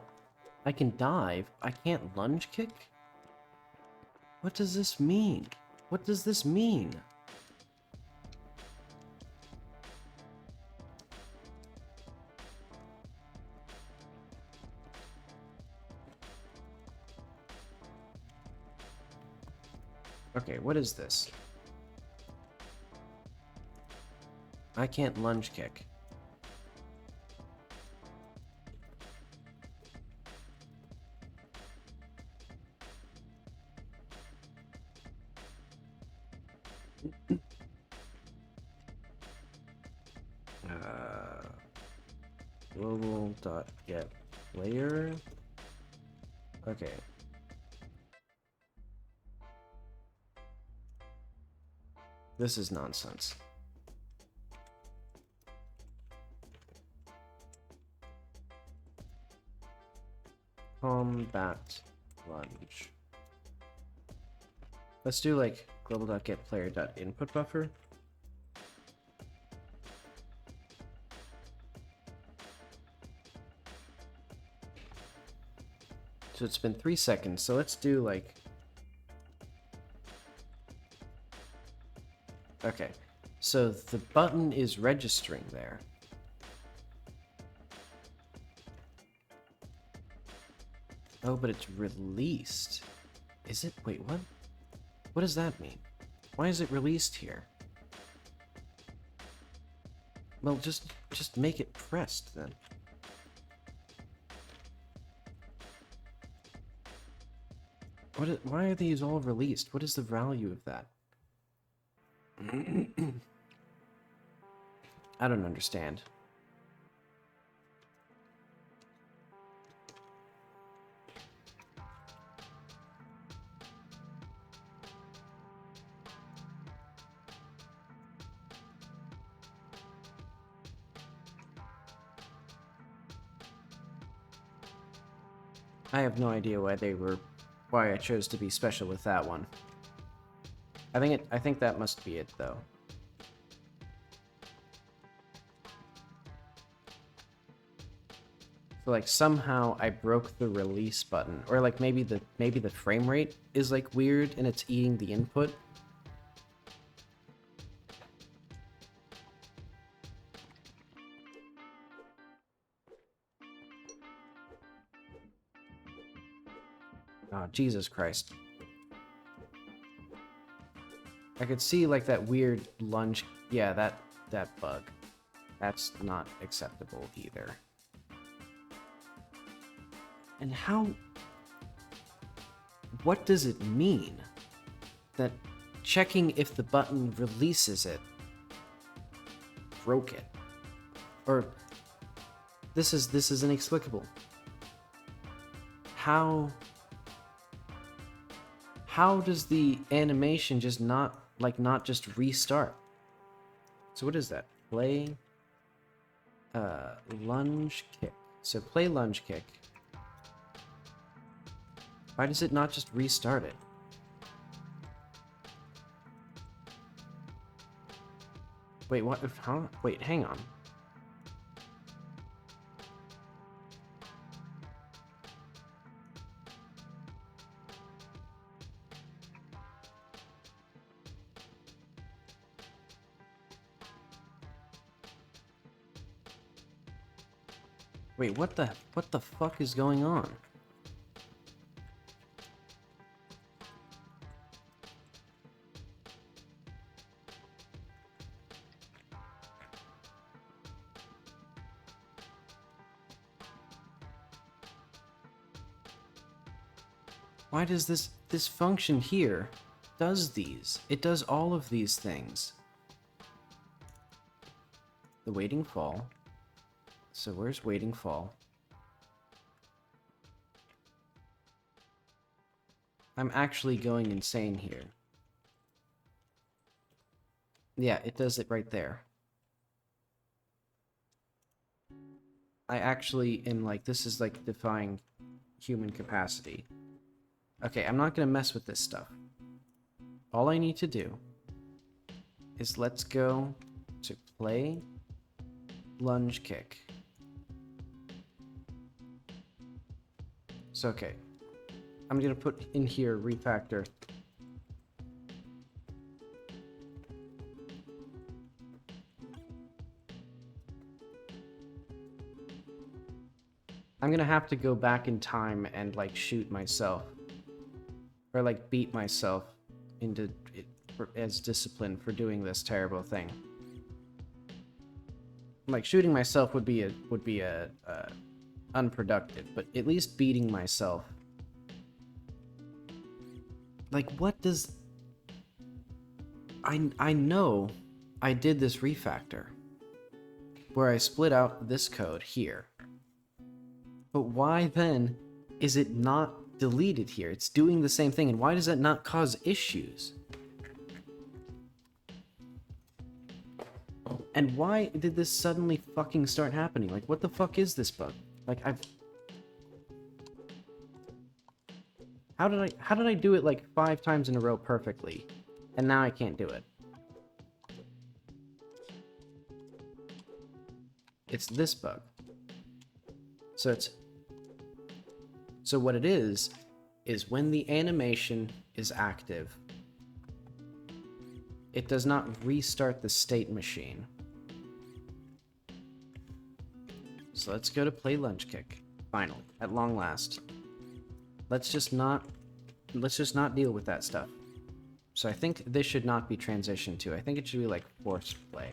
Speaker 1: I can dive. I can't lunge kick? What does this mean? What does this mean? Okay, what is this? I can't lunge kick. Global.get player. Okay. This is nonsense. Combat lunge. Let's do like global.getPlayer.input buffer. So it's been 3 seconds, so let's do like... Okay, so the button is registering there. Oh, but it's released. Is it? Wait, what? What does that mean? Why is it released here? Well, just make it pressed then. Why are these all released? What is the value of that? I don't understand. I have no idea why I chose to be special with that one. I think that must be it though. So like somehow I broke the release button, or like maybe the frame rate is like weird and it's eating the input. Oh, Jesus Christ. I could see like that weird lunge. Yeah, that bug. That's not acceptable either. And what does it mean that checking if the button releases it broke it? Or this is inexplicable. How does the animation just not just restart? So what is that? Play lunge kick. So play lunge kick. Why does it not just restart it? Wait, what? Huh? Wait, hang on. Wait, what the fuck is going on? Why does this function here does these? It does all of these things. The waiting fall. So where's waiting fall? I'm actually going insane here. Yeah, it does it right there. I actually am like, this is like defying human capacity. Okay, I'm not gonna mess with this stuff. All I need to do is let's go to play lunge kick. So okay, I'm gonna put in here refactor. I'm gonna have to go back in time and like shoot myself. Or like beat myself into it as discipline for doing this terrible thing. Like shooting myself would be unproductive, but at least beating myself. Like what does I know I did this refactor where I split out this code here.
Speaker 2: But why then is it not deleted here? It's doing the same thing, and why does that not cause issues? And why did this suddenly fucking start happening? Like, what the fuck is this bug? Like, How did I do it like 5 times in a row perfectly, and now I can't do it? It's this bug. So what it is when the animation is active, it does not restart the state machine. So let's go to play lunge kick. Finally, at long last. Let's just not deal with that stuff. So I think this should not be transitioned to. I think it should be like forced play.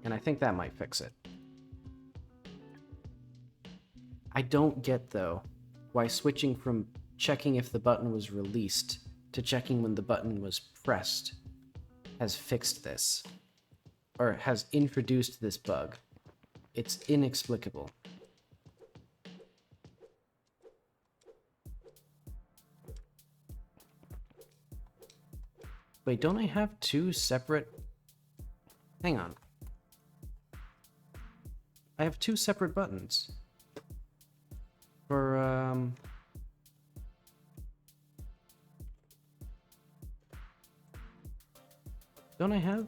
Speaker 2: And I think that might fix it. I don't get, though, why switching from checking if the button was released to checking when the button was pressed has fixed this. Or has introduced this bug. It's inexplicable. Wait, don't I have 2 separate... Hang on. I have 2 separate buttons. For, Don't I have...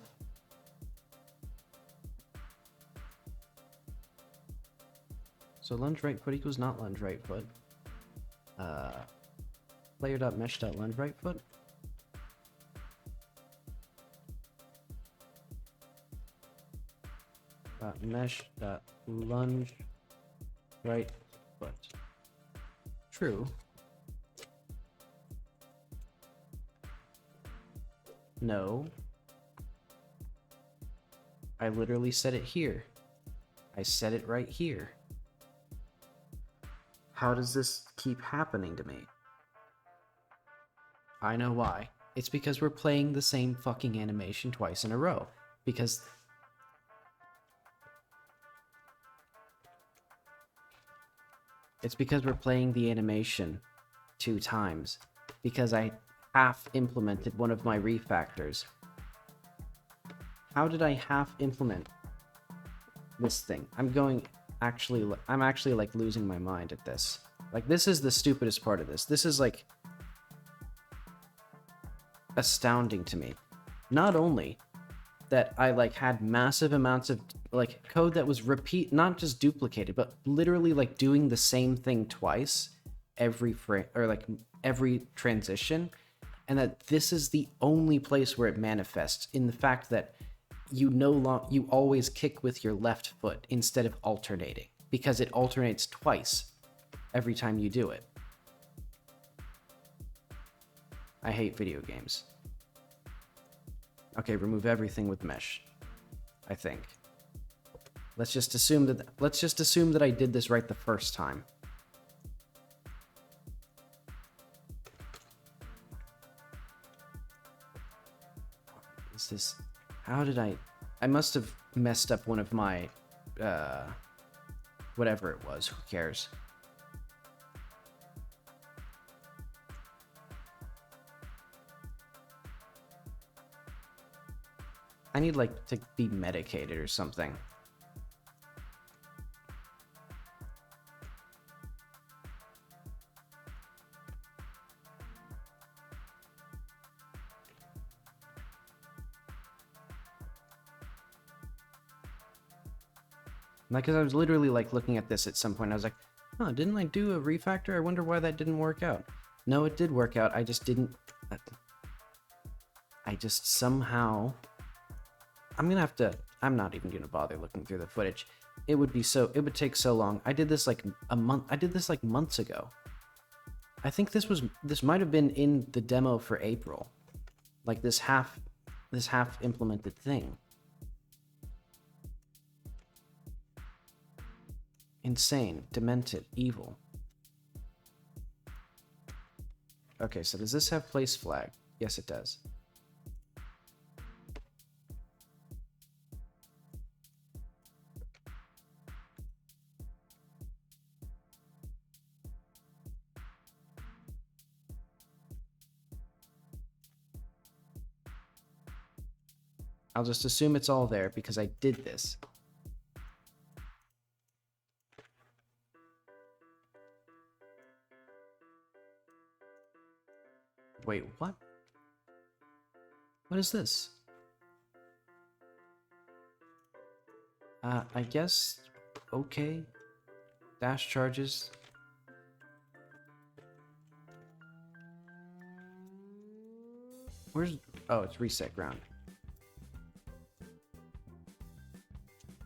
Speaker 2: So lunge right foot equals not lunge right foot. Player.mesh.lunge right foot. Mesh.lunge right foot. True. No. I literally said it here. I said it right here. How does this keep happening to me? I know why. It's because we're playing the same fucking animation twice in a row. Because... It's because we're playing the animation 2 times. Because I half implemented one of my refactors. How did I half implement this thing? I'm actually like losing my mind at this. Like, this is the stupidest part of this. This is like astounding to me. Not only that I like had massive amounts of like code that was not just duplicated, but literally like doing the same thing twice every frame or like every transition, and that this is the only place where it manifests in the fact that you always kick with your left foot instead of alternating, because it alternates twice every time you do it. I hate video games. Okay, remove everything with mesh. I think. Let's just assume that I did this right the first time. Is this... How did I must have messed up one of my, whatever it was, who cares? I need, like, to be medicated or something. Like, because I was literally, like, looking at this at some point. I was like, oh, didn't I do a refactor? I wonder why that didn't work out. No, it did work out. I just didn't... I just somehow... I'm gonna have to... I'm not even gonna bother looking through the footage. It would take so long. I did this, like, months ago. I think this might have been in the demo for April. Like, this half implemented thing. Insane, demented, evil. Okay, so does this have place flag? Yes, it does. I'll just assume it's all there because I did this. Wait, what? What is this? I guess, okay. Dash charges. Where's, oh, it's reset ground.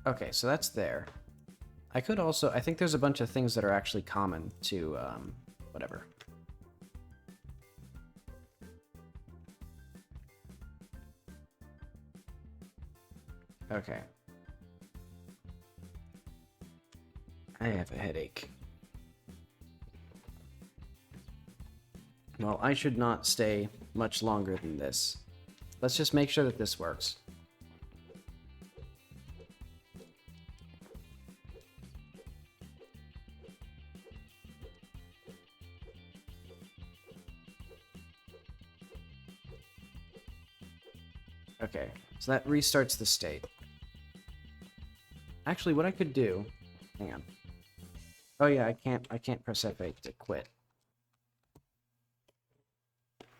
Speaker 2: Okay, so that's there. I could also, I think there's a bunch of things that are actually common to, whatever. Okay. I have a headache. Well, I should not stay much longer than this. Let's just make sure that this works. Okay, so that restarts the state. Actually, what I could do... Hang on. Oh yeah, I can't press F8 to quit.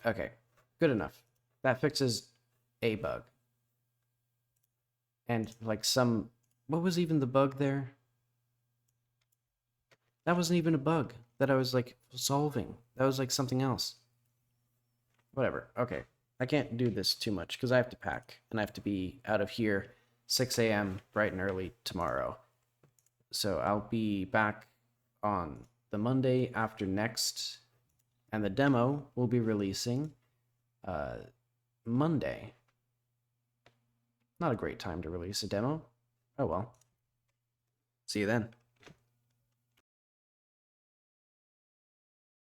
Speaker 2: Okay, good enough. That fixes a bug. And like some... What was even the bug there? That wasn't even a bug that I was like solving. That was like something else. Whatever, okay. I can't do this too much because I have to pack and I have to be out of here 6 a.m. bright and early tomorrow. So I'll be back on the Monday after next, and the demo will be releasing Monday. Not a great time to release a demo. Oh well. See you then.